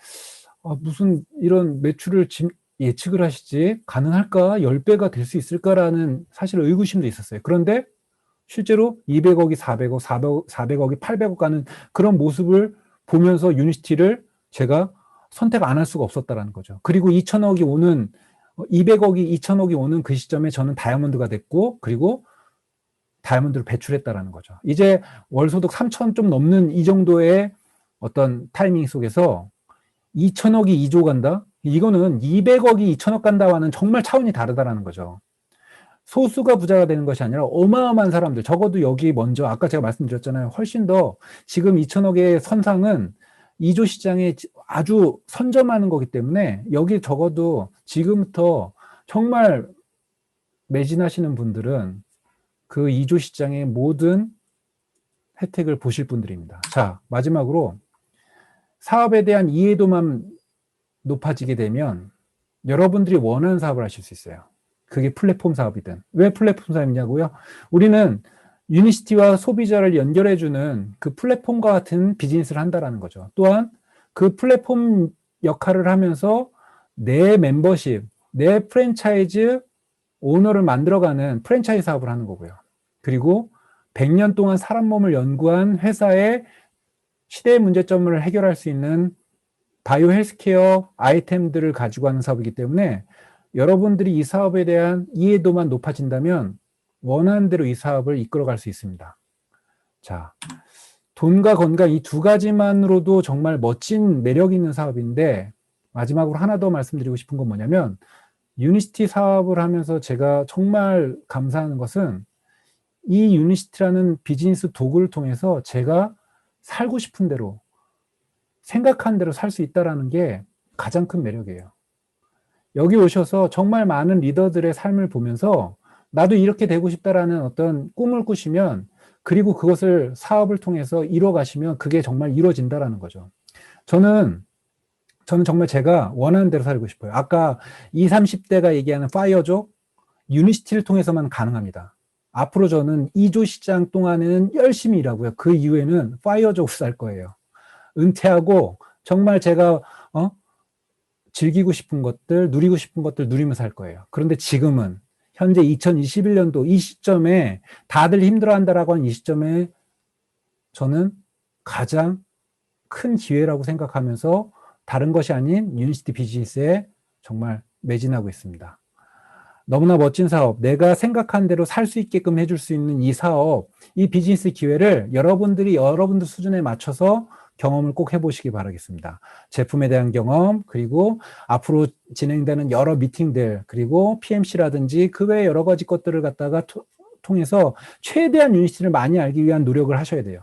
무슨 이런 매출을 예측을 하시지 가능할까? 10배가 될 수 있을까라는 사실 의구심도 있었어요. 그런데 실제로 200억이 400억, 400억이 800억 가는 그런 모습을 보면서 유니스티를 제가 선택 안 할 수가 없었다라는 거죠. 그리고 2천억이 오는 200억이 2천억이 오는 그 시점에 저는 다이아몬드가 됐고 그리고 다이아몬드를 배출했다라는 거죠. 이제 월소득 3천 좀 넘는 이 정도의 어떤 타이밍 속에서 2천억이 2조 간다? 이거는 200억이 2천억 간다와는 정말 차원이 다르다라는 거죠. 소수가 부자가 되는 것이 아니라 어마어마한 사람들, 적어도 여기 먼저 아까 제가 말씀드렸잖아요. 훨씬 더 지금 2천억의 선상은 2조 시장에 아주 선점하는 거기 때문에 여기 적어도 지금부터 정말 매진하시는 분들은 그 2조 시장의 모든 혜택을 보실 분들입니다. 자, 마지막으로 사업에 대한 이해도만 높아지게 되면 여러분들이 원하는 사업을 하실 수 있어요. 그게 플랫폼 사업이든. 왜 플랫폼 사업이냐고요? 우리는 유니시티와 소비자를 연결해주는 그 플랫폼과 같은 비즈니스를 한다는 거죠. 또한 그 플랫폼 역할을 하면서 내 멤버십, 내 프랜차이즈 오너를 만들어가는 프랜차이즈 사업을 하는 거고요. 그리고 100년 동안 사람 몸을 연구한 회사의 시대의 문제점을 해결할 수 있는 바이오 헬스케어 아이템들을 가지고 하는 사업이기 때문에 여러분들이 이 사업에 대한 이해도만 높아진다면 원하는 대로 이 사업을 이끌어갈 수 있습니다. 자, 돈과 건강 이 두 가지만으로도 정말 멋진 매력 있는 사업인데 마지막으로 하나 더 말씀드리고 싶은 건 뭐냐면 유니시티 사업을 하면서 제가 정말 감사하는 것은 이 유니시티라는 비즈니스 도구를 통해서 제가 살고 싶은 대로 생각한 대로 살 수 있다는 게 가장 큰 매력이에요. 여기 오셔서 정말 많은 리더들의 삶을 보면서 나도 이렇게 되고 싶다라는 어떤 꿈을 꾸시면 그리고 그것을 사업을 통해서 이뤄가시면 그게 정말 이루어진다라는 거죠. 저는 정말 제가 원하는 대로 살고 싶어요. 아까 20, 30대가 얘기하는 파이어족, 유니시티를 통해서만 가능합니다. 앞으로 저는 2조 시장 동안은 열심히 일하고요. 그 이후에는 파이어족으로 살 거예요. 은퇴하고 정말 제가 즐기고 싶은 것들, 누리고 싶은 것들 누리면서 살 거예요. 그런데 지금은 현재 2021년도 이 시점에 다들 힘들어한다라고 하는 이 시점에 저는 가장 큰 기회라고 생각하면서 다른 것이 아닌 유니시티 비즈니스에 정말 매진하고 있습니다. 너무나 멋진 사업, 내가 생각한 대로 살 수 있게끔 해줄 수 있는 이 사업, 이 비즈니스 기회를 여러분들이 여러분들 수준에 맞춰서 경험을 꼭 해보시기 바라겠습니다. 제품에 대한 경험, 그리고 앞으로 진행되는 여러 미팅들, 그리고 PMC라든지 그 외 여러 가지 것들을 갖다가 통해서 최대한 유니시티를 많이 알기 위한 노력을 하셔야 돼요.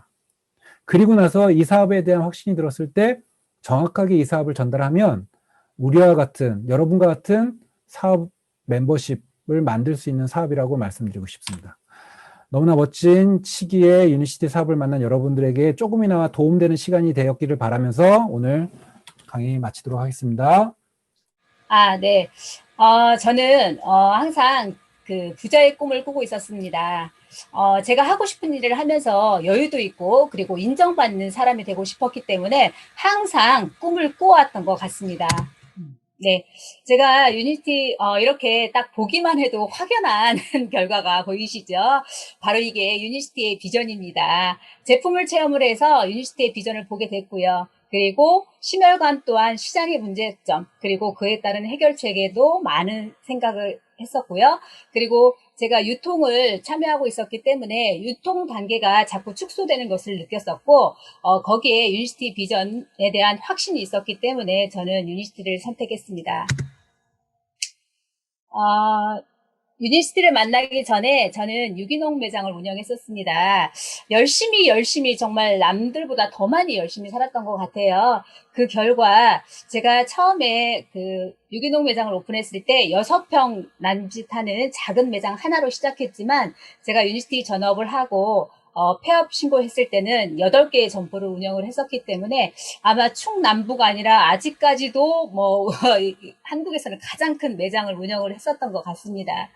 그리고 나서 이 사업에 대한 확신이 들었을 때 정확하게 이 사업을 전달하면 우리와 같은, 여러분과 같은 사업 멤버십을 만들 수 있는 사업이라고 말씀드리고 싶습니다. 너무나 멋진 시기에 유니시티 사업을 만난 여러분들에게 조금이나마 도움되는 시간이 되었기를 바라면서 오늘 강의 마치도록 하겠습니다. 네. 저는 항상 그 부자의 꿈을 꾸고 있었습니다. 제가 하고 싶은 일을 하면서 여유도 있고 그리고 인정받는 사람이 되고 싶었기 때문에 항상 꿈을 꾸어왔던 것 같습니다. 네. 제가 유니티, 이렇게 딱 보기만 해도 확연한 결과가 보이시죠? 바로 이게 유니시티의 비전입니다. 제품을 체험을 해서 유니시티의 비전을 보게 됐고요. 그리고 심혈관 또한 시장의 문제점, 그리고 그에 따른 해결책에도 많은 생각을 했었고요. 그리고 제가 유통을 참여하고 있었기 때문에 유통 단계가 자꾸 축소되는 것을 느꼈었고, 거기에 유니시티 비전에 대한 확신이 있었기 때문에 저는 유니시티를 선택했습니다. 유니스티를 만나기 전에 저는 유기농 매장을 운영했었습니다. 열심히 정말 남들보다 더 많이 열심히 살았던 것 같아요. 그 결과 제가 처음에 그 유기농 매장을 오픈했을 때 6평 남짓하는 작은 매장 하나로 시작했지만 제가 유니스티 전업을 하고 폐업 신고했을 때는 8개의 점포를 운영을 했었기 때문에 아마 충남부가 아니라 아직까지도 뭐 한국에서는 가장 큰 매장을 운영을 했었던 것 같습니다.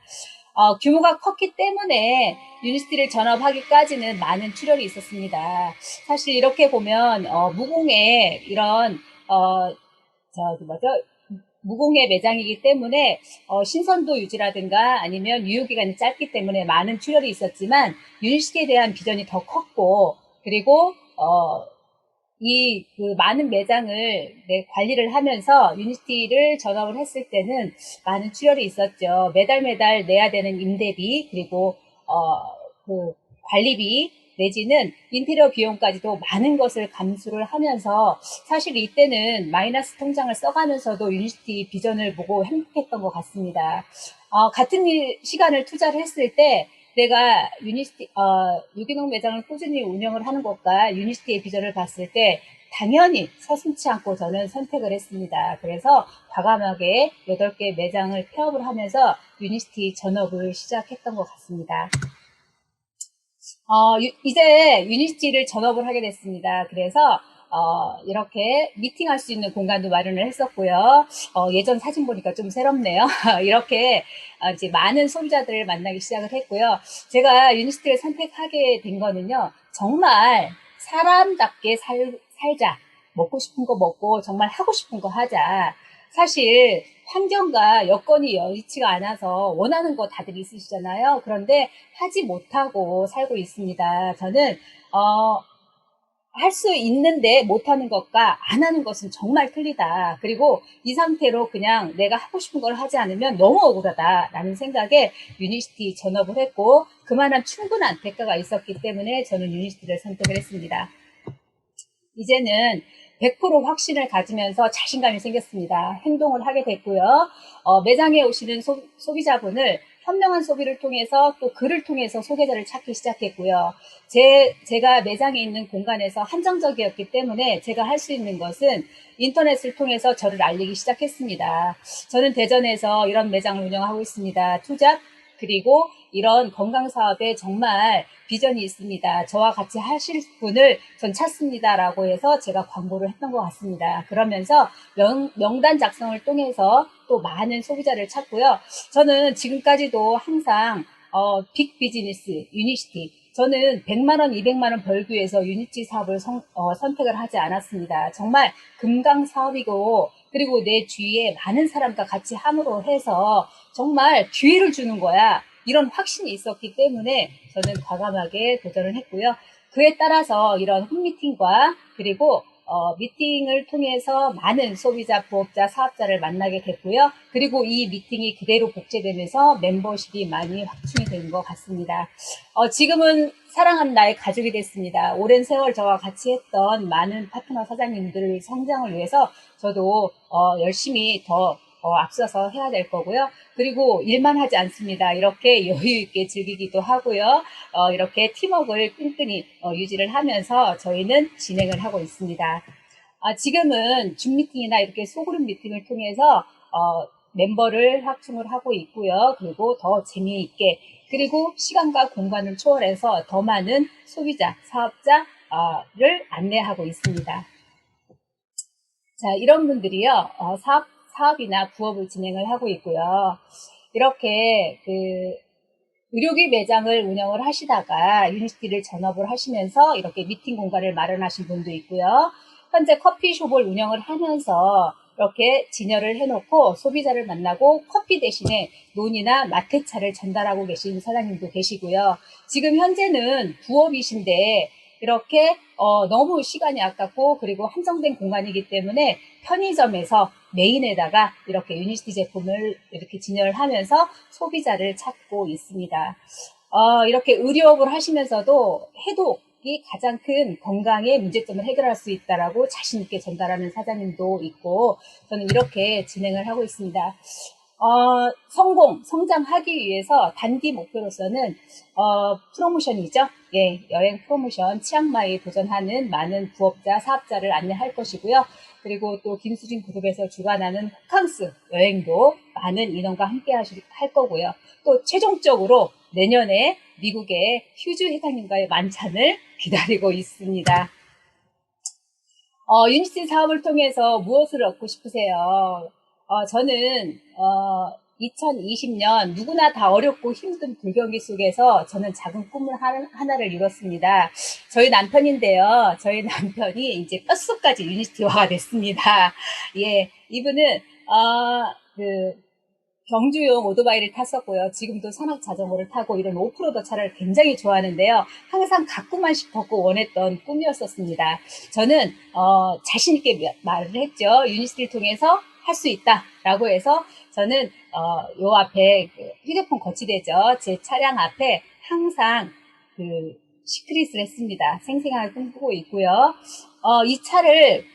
규모가 컸기 때문에 유니스티를 전업하기까지는 많은 출혈이 있었습니다. 사실 이렇게 보면 무공의 이런 저기 뭐죠? 무공의 매장이기 때문에 신선도 유지라든가 아니면 유효기간이 짧기 때문에 많은 출혈이 있었지만 유니스티에 대한 비전이 더 컸고 그리고 이 그 많은 매장을 관리를 하면서 유니스티를 전업을 했을 때는 많은 출혈이 있었죠. 매달 내야 되는 임대비 그리고 그 관리비 내지는 인테리어 비용까지도 많은 것을 감수를 하면서 사실 이때는 마이너스 통장을 써가면서도 유니스티 비전을 보고 행복했던 것 같습니다. 같은 시간을 투자를 했을 때 내가 유기농 매장을 꾸준히 운영을 하는 것과 유니스티의 비전을 봤을 때 당연히 서슴지 않고 저는 선택을 했습니다. 그래서 과감하게 8개 매장을 폐업을 하면서 유니스티 전업을 시작했던 것 같습니다. 이제 유니스티를 전업을 하게 됐습니다. 그래서 이렇게 미팅할 수 있는 공간도 마련을 했었고요. 예전 사진 보니까 좀 새롭네요. 이렇게 이제 많은 소비자들을 만나기 시작을 했고요. 제가 유니스티를 선택하게 된 거는요. 정말 사람답게 살자. 먹고 싶은 거 먹고 정말 하고 싶은 거 하자. 사실 환경과 여건이 여의치가 않아서 원하는 거 다들 있으시잖아요. 그런데 하지 못하고 살고 있습니다. 저는 할 수 있는데 못하는 것과 안 하는 것은 정말 틀리다. 그리고 이 상태로 그냥 내가 하고 싶은 걸 하지 않으면 너무 억울하다라는 생각에 유니스티 전업을 했고 그만한 충분한 대가가 있었기 때문에 저는 유니스티를 선택을 했습니다. 이제는 100% 확신을 가지면서 자신감이 생겼습니다. 행동을 하게 됐고요. 매장에 오시는 소비자분을 현명한 소비를 통해서 또 글을 통해서 소개자를 찾기 시작했고요. 제가 매장에 있는 공간에서 한정적이었기 때문에 제가 할 수 있는 것은 인터넷을 통해서 저를 알리기 시작했습니다. 저는 대전에서 이런 매장을 운영하고 있습니다. 투잡 그리고 이런 건강 사업에 정말 비전이 있습니다. 저와 같이 하실 분을 전 찾습니다라고 해서 제가 광고를 했던 것 같습니다. 그러면서 명단 작성을 통해서 또 많은 소비자를 찾고요. 저는 지금까지도 항상 빅 비즈니스, 유니시티 저는 100만 원, 200만 원 벌기 위해서 유니티 사업을 선택을 하지 않았습니다. 정말 금강 사업이고 그리고 내 주위에 많은 사람과 같이 함으로 해서 정말 기회를 주는 거야. 이런 확신이 있었기 때문에 저는 과감하게 도전을 했고요. 그에 따라서 이런 홈미팅과 그리고 미팅을 통해서 많은 소비자, 부업자, 사업자를 만나게 됐고요. 그리고 이 미팅이 그대로 복제되면서 멤버십이 많이 확충이 된 것 같습니다. 지금은 사랑하는 나의 가족이 됐습니다. 오랜 세월 저와 같이 했던 많은 파트너 사장님들의 성장을 위해서 저도 열심히 더 앞서서 해야 될 거고요. 그리고 일만 하지 않습니다. 이렇게 여유 있게 즐기기도 하고요. 이렇게 팀워크를 끈끈이 유지를 하면서 저희는 진행을 하고 있습니다. 지금은 줌 미팅이나 이렇게 소그룹 미팅을 통해서 멤버를 확충을 하고 있고요. 그리고 더 재미있게 그리고 시간과 공간을 초월해서 더 많은 소비자, 사업자를 안내하고 있습니다. 자, 이런 분들이요, 사업이나 부업을 진행을 하고 있고요. 이렇게 의료기 매장을 운영을 하시다가 유니스티를 전업을 하시면서 이렇게 미팅 공간을 마련하신 분도 있고요. 현재 커피숍을 운영을 하면서 이렇게 진열을 해놓고 소비자를 만나고 커피 대신에 논이나 마테차를 전달하고 계신 사장님도 계시고요. 지금 현재는 부업이신데 이렇게 너무 시간이 아깝고 그리고 한정된 공간이기 때문에 편의점에서 메인에다가 이렇게 유니스티 제품을 이렇게 진열하면서 소비자를 찾고 있습니다. 이렇게 의료업을 하시면서도 해독이 가장 큰 건강의 문제점을 해결할 수 있다라고 자신 있게 전달하는 사장님도 있고 저는 이렇게 진행을 하고 있습니다. 성장하기 위해서 단기 목표로서는, 프로모션이죠. 예, 여행 프로모션, 치앙마이 도전하는 많은 부업자, 사업자를 안내할 것이고요. 그리고 또 김수진 그룹에서 주관하는 호캉스 여행도 많은 인원과 함께 할 거고요. 또 최종적으로 내년에 미국의 휴즈 회장님과의 만찬을 기다리고 있습니다. 유니티 사업을 통해서 무엇을 얻고 싶으세요? 저는 2020년 누구나 다 어렵고 힘든 불경기 속에서 저는 작은 꿈을 하나를 이뤘습니다. 저희 남편인데요. 저희 남편이 이제 뼛속까지 유니티화가 됐습니다. 예, 이분은 그 경주용 오토바이를 탔었고요. 지금도 산악 자전거를 타고 이런 오프로더 차를 굉장히 좋아하는데요. 항상 갖고만 싶었고 원했던 꿈이었었습니다. 저는 자신 있게 말을 했죠. 유니스를 통해서 할 수 있다라고 해서 저는 요 앞에 휴대폰 거치대죠. 제 차량 앞에 항상 그 시크릿을 했습니다. 생생하게 꿈꾸고 있고요. 이 차를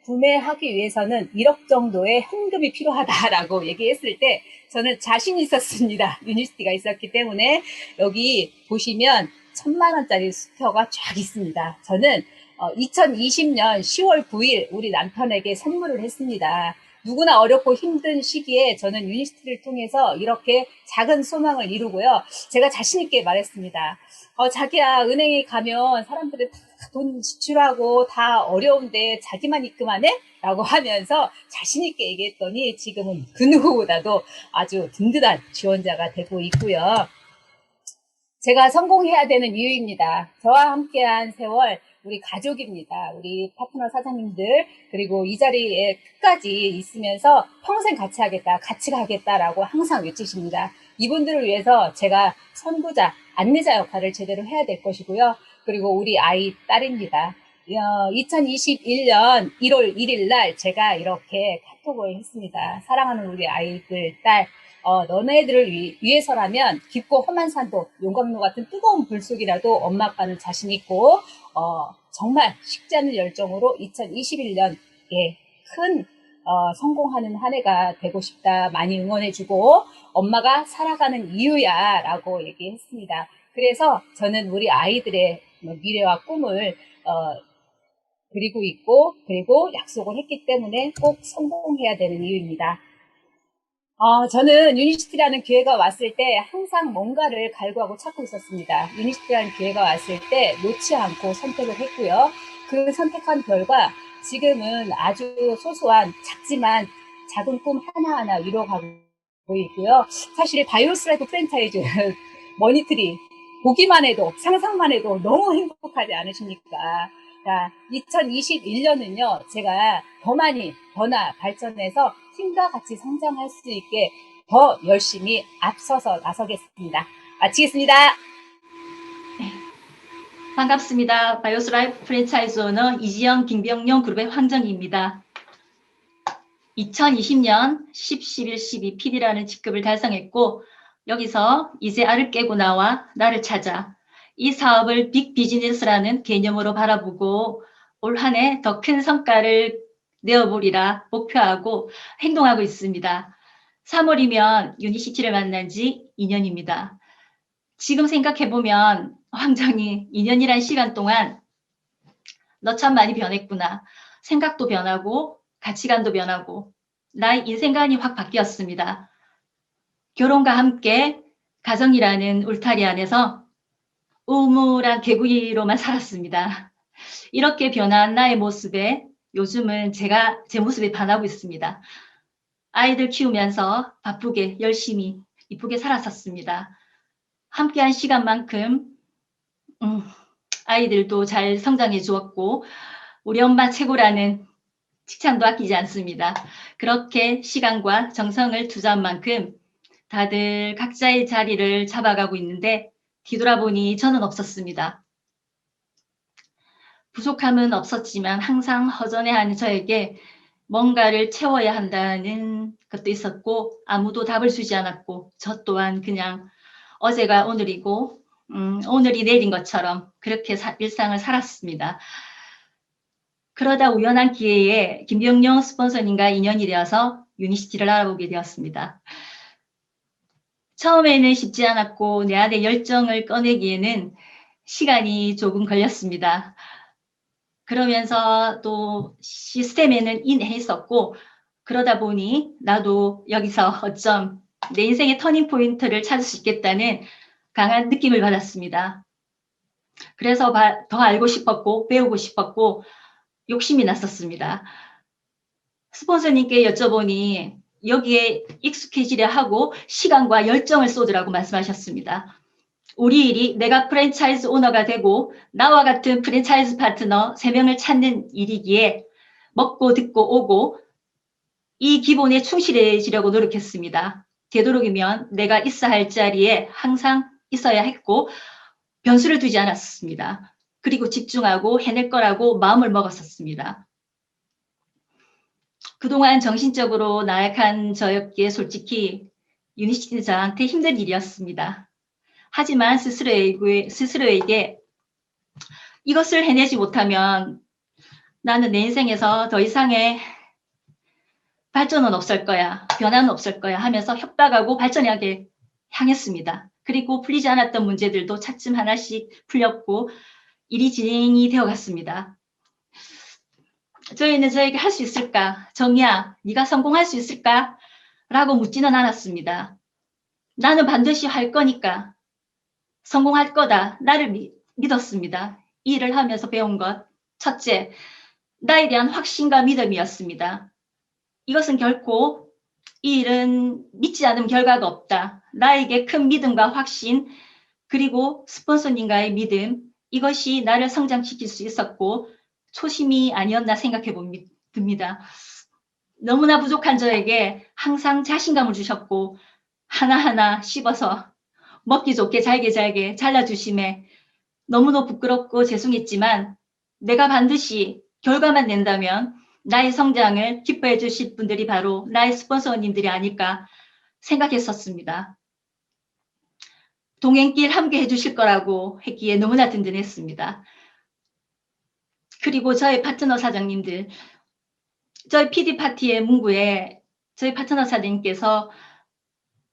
구매하기 위해서는 1억 정도의 현금이 필요하다라고 얘기했을 때 저는 자신 있었습니다. 유니스티가 있었기 때문에. 여기 보시면 1,000만 원짜리 스티커가 쫙 있습니다. 저는 2020년 10월 9일 우리 남편에게 선물을 했습니다. 누구나 어렵고 힘든 시기에 저는 유니스티를 통해서 이렇게 작은 소망을 이루고요. 제가 자신 있게 말했습니다. 자기야, 은행에 가면 사람들은 다 돈 지출하고 다 어려운데 자기만 입금하네? 라고 하면서 자신 있게 얘기했더니 지금은 그 누구보다도 아주 든든한 지원자가 되고 있고요. 제가 성공해야 되는 이유입니다. 저와 함께한 세월 우리 가족입니다. 우리 파트너 사장님들, 그리고 이 자리에 끝까지 있으면서 평생 같이 하겠다, 같이 가겠다라고 항상 외치십니다. 이분들을 위해서 제가 선구자, 안내자 역할을 제대로 해야 될 것이고요. 그리고 우리 아이 딸입니다. 2021년 1월 1일 날 제가 이렇게 카톡을 했습니다. 사랑하는 우리 아이들, 딸, 너네들을 위해서라면 깊고 험한 산도, 용광로 같은 뜨거운 불 속이라도 엄마 아빠는 자신 있고 정말 식지 않는 열정으로 2021년 큰 성공하는 한 해가 되고 싶다. 많이 응원해주고 엄마가 살아가는 이유야 라고 얘기했습니다. 그래서 저는 우리 아이들의 미래와 꿈을 그리고 있고 그리고 약속을 했기 때문에 꼭 성공해야 되는 이유입니다. 저는 유니시티라는 기회가 왔을 때 항상 뭔가를 갈구하고 찾고 있었습니다. 유니시티라는 기회가 왔을 때 놓지 않고 선택을 했고요. 그 선택한 결과 지금은 아주 소소한 작지만 작은 꿈 하나하나 이뤄가고 있고요. 사실 바이오스라이프 프랜차이즈 머니트리 보기만 해도 상상만 해도 너무 행복하지 않으십니까? 자, 2021년은요, 제가 더 많이, 더나 발전해서 팀과 같이 성장할 수 있게 더 열심히 앞서서 나서겠습니다. 마치겠습니다. 반갑습니다. 바이오스라이프 프랜차이즈 오너 이지영 김병용 그룹의 황정희입니다. 2020년 10, 11, 12 PD라는 직급을 달성했고 여기서 이제 알을 깨고 나와 나를 찾아 이 사업을 빅 비즈니스라는 개념으로 바라보고 올 한 해 더 큰 성과를 내어보리라 목표하고 행동하고 있습니다. 3월이면 유니시티를 만난 지 2년입니다. 지금 생각해보면 황정이 2년이란 시간 동안 너 참 많이 변했구나. 생각도 변하고 가치관도 변하고 나의 인생관이 확 바뀌었습니다. 결혼과 함께 가정이라는 울타리 안에서 우물한 개구리로만 살았습니다. 이렇게 변한 나의 모습에 요즘은 제가 제 모습에 반하고 있습니다. 아이들 키우면서 바쁘게 열심히 이쁘게 살았었습니다. 함께한 시간만큼 아이들도 잘 성장해 주었고 우리 엄마 최고라는 칭찬도 아끼지 않습니다. 그렇게 시간과 정성을 투자한 만큼 다들 각자의 자리를 잡아가고 있는데 뒤돌아보니 저는 없었습니다. 부족함은 없었지만 항상 허전해하는 저에게 뭔가를 채워야 한다는 것도 있었고 아무도 답을 주지 않았고 저 또한 그냥 어제가 오늘이고 오늘이 내일인 것처럼 그렇게 일상을 살았습니다. 그러다 우연한 기회에 김병용 스폰서님과 인연이 되어서 유니시티를 알아보게 되었습니다. 처음에는 쉽지 않았고 내 안에 열정을 꺼내기에는 시간이 조금 걸렸습니다. 그러면서 또 시스템에는 인해있었고 그러다 보니 나도 여기서 어쩜 내 인생의 터닝 포인트를 찾을 수 있겠다는 강한 느낌을 받았습니다. 그래서 더 알고 싶었고 배우고 싶었고 욕심이 났었습니다. 스폰서님께 여쭤보니 여기에 익숙해지려 하고 시간과 열정을 쏟으라고 말씀하셨습니다. 우리 일이 내가 프랜차이즈 오너가 되고 나와 같은 프랜차이즈 파트너 3명을 찾는 일이기에 먹고 듣고 오고 이 기본에 충실해지려고 노력했습니다. 되도록이면 내가 있어야 할 자리에 항상 있어야 했고 변수를 두지 않았습니다. 그리고 집중하고 해낼 거라고 마음을 먹었었습니다. 그동안 정신적으로 나약한 저였기에 솔직히 유니시티는 저한테 힘든 일이었습니다. 하지만 스스로에게 이것을 해내지 못하면 나는 내 인생에서 더 이상의 발전은 없을 거야, 변화는 없을 거야 하면서 협박하고 발전하게 향했습니다. 그리고 풀리지 않았던 문제들도 차츰 하나씩 풀렸고 일이 진행이 되어 갔습니다. 저희는 저에게 할 수 있을까? 정이야, 네가 성공할 수 있을까? 라고 묻지는 않았습니다. 나는 반드시 할 거니까 성공할 거다. 나를 믿었습니다. 이 일을 하면서 배운 것. 첫째, 나에 대한 확신과 믿음이었습니다. 이것은 결코 이 일은 믿지 않으면 결과가 없다. 나에게 큰 믿음과 확신 그리고 스폰서님과의 믿음 이것이 나를 성장시킬 수 있었고 초심이 아니었나 생각해 봅니다. 너무나 부족한 저에게 항상 자신감을 주셨고 하나하나 씹어서 먹기 좋게 잘게 잘라주심에 너무도 부끄럽고 죄송했지만 내가 반드시 결과만 낸다면 나의 성장을 기뻐해 주실 분들이 바로 나의 스폰서님들이 아닐까 생각했었습니다. 동행길 함께 해주실 거라고 했기에 너무나 든든했습니다. 그리고 저희 파트너 사장님들, 저희 PD파티의 문구에 저희 파트너 사장님께서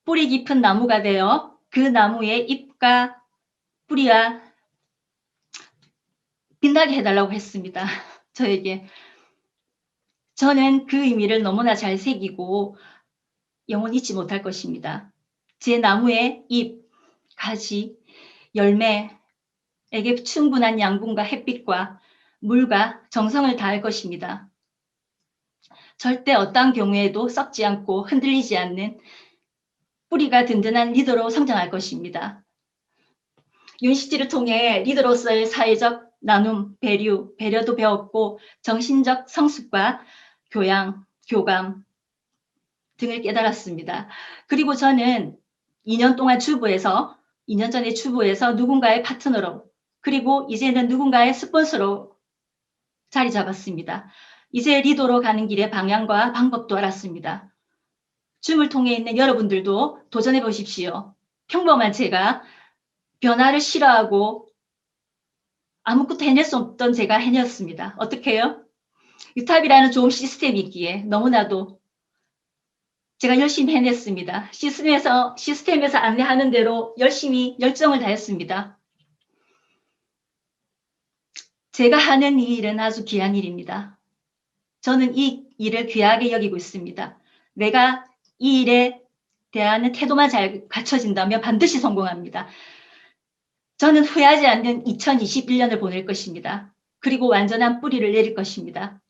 뿌리 깊은 나무가 되어 그 나무의 잎과 뿌리와 빛나게 해달라고 했습니다. 저에게. 저는 그 의미를 너무나 잘 새기고 영원히 잊지 못할 것입니다. 제 나무의 잎, 가지, 열매에게 충분한 양분과 햇빛과 물과 정성을 다할 것입니다. 절대 어떠한 경우에도 썩지 않고 흔들리지 않는 뿌리가 든든한 리더로 성장할 것입니다. 유니시티를 통해 리더로서의 사회적 나눔, 배려도 배웠고 정신적 성숙과 교양, 교감 등을 깨달았습니다. 그리고 저는 2년 동안 2년 전에 주부에서 누군가의 파트너로 그리고 이제는 누군가의 스폰서로 자리 잡았습니다. 이제 리더로 가는 길의 방향과 방법도 알았습니다. 줌을 통해 있는 여러분들도 도전해 보십시오. 평범한 제가 변화를 싫어하고 아무것도 해낼 수 없던 제가 해냈습니다. 어떻게 해요? 유탑이라는 좋은 시스템이 있기에 너무나도 제가 열심히 해냈습니다. 시스템에서 안내하는 대로 열심히 열정을 다했습니다. 제가 하는 이 일은 아주 귀한 일입니다. 저는 이 일을 귀하게 여기고 있습니다. 내가 이 일에 대한 태도만 잘 갖춰진다면 반드시 성공합니다. 저는 후회하지 않는 2021년을 보낼 것입니다. 그리고 완전한 뿌리를 내릴 것입니다.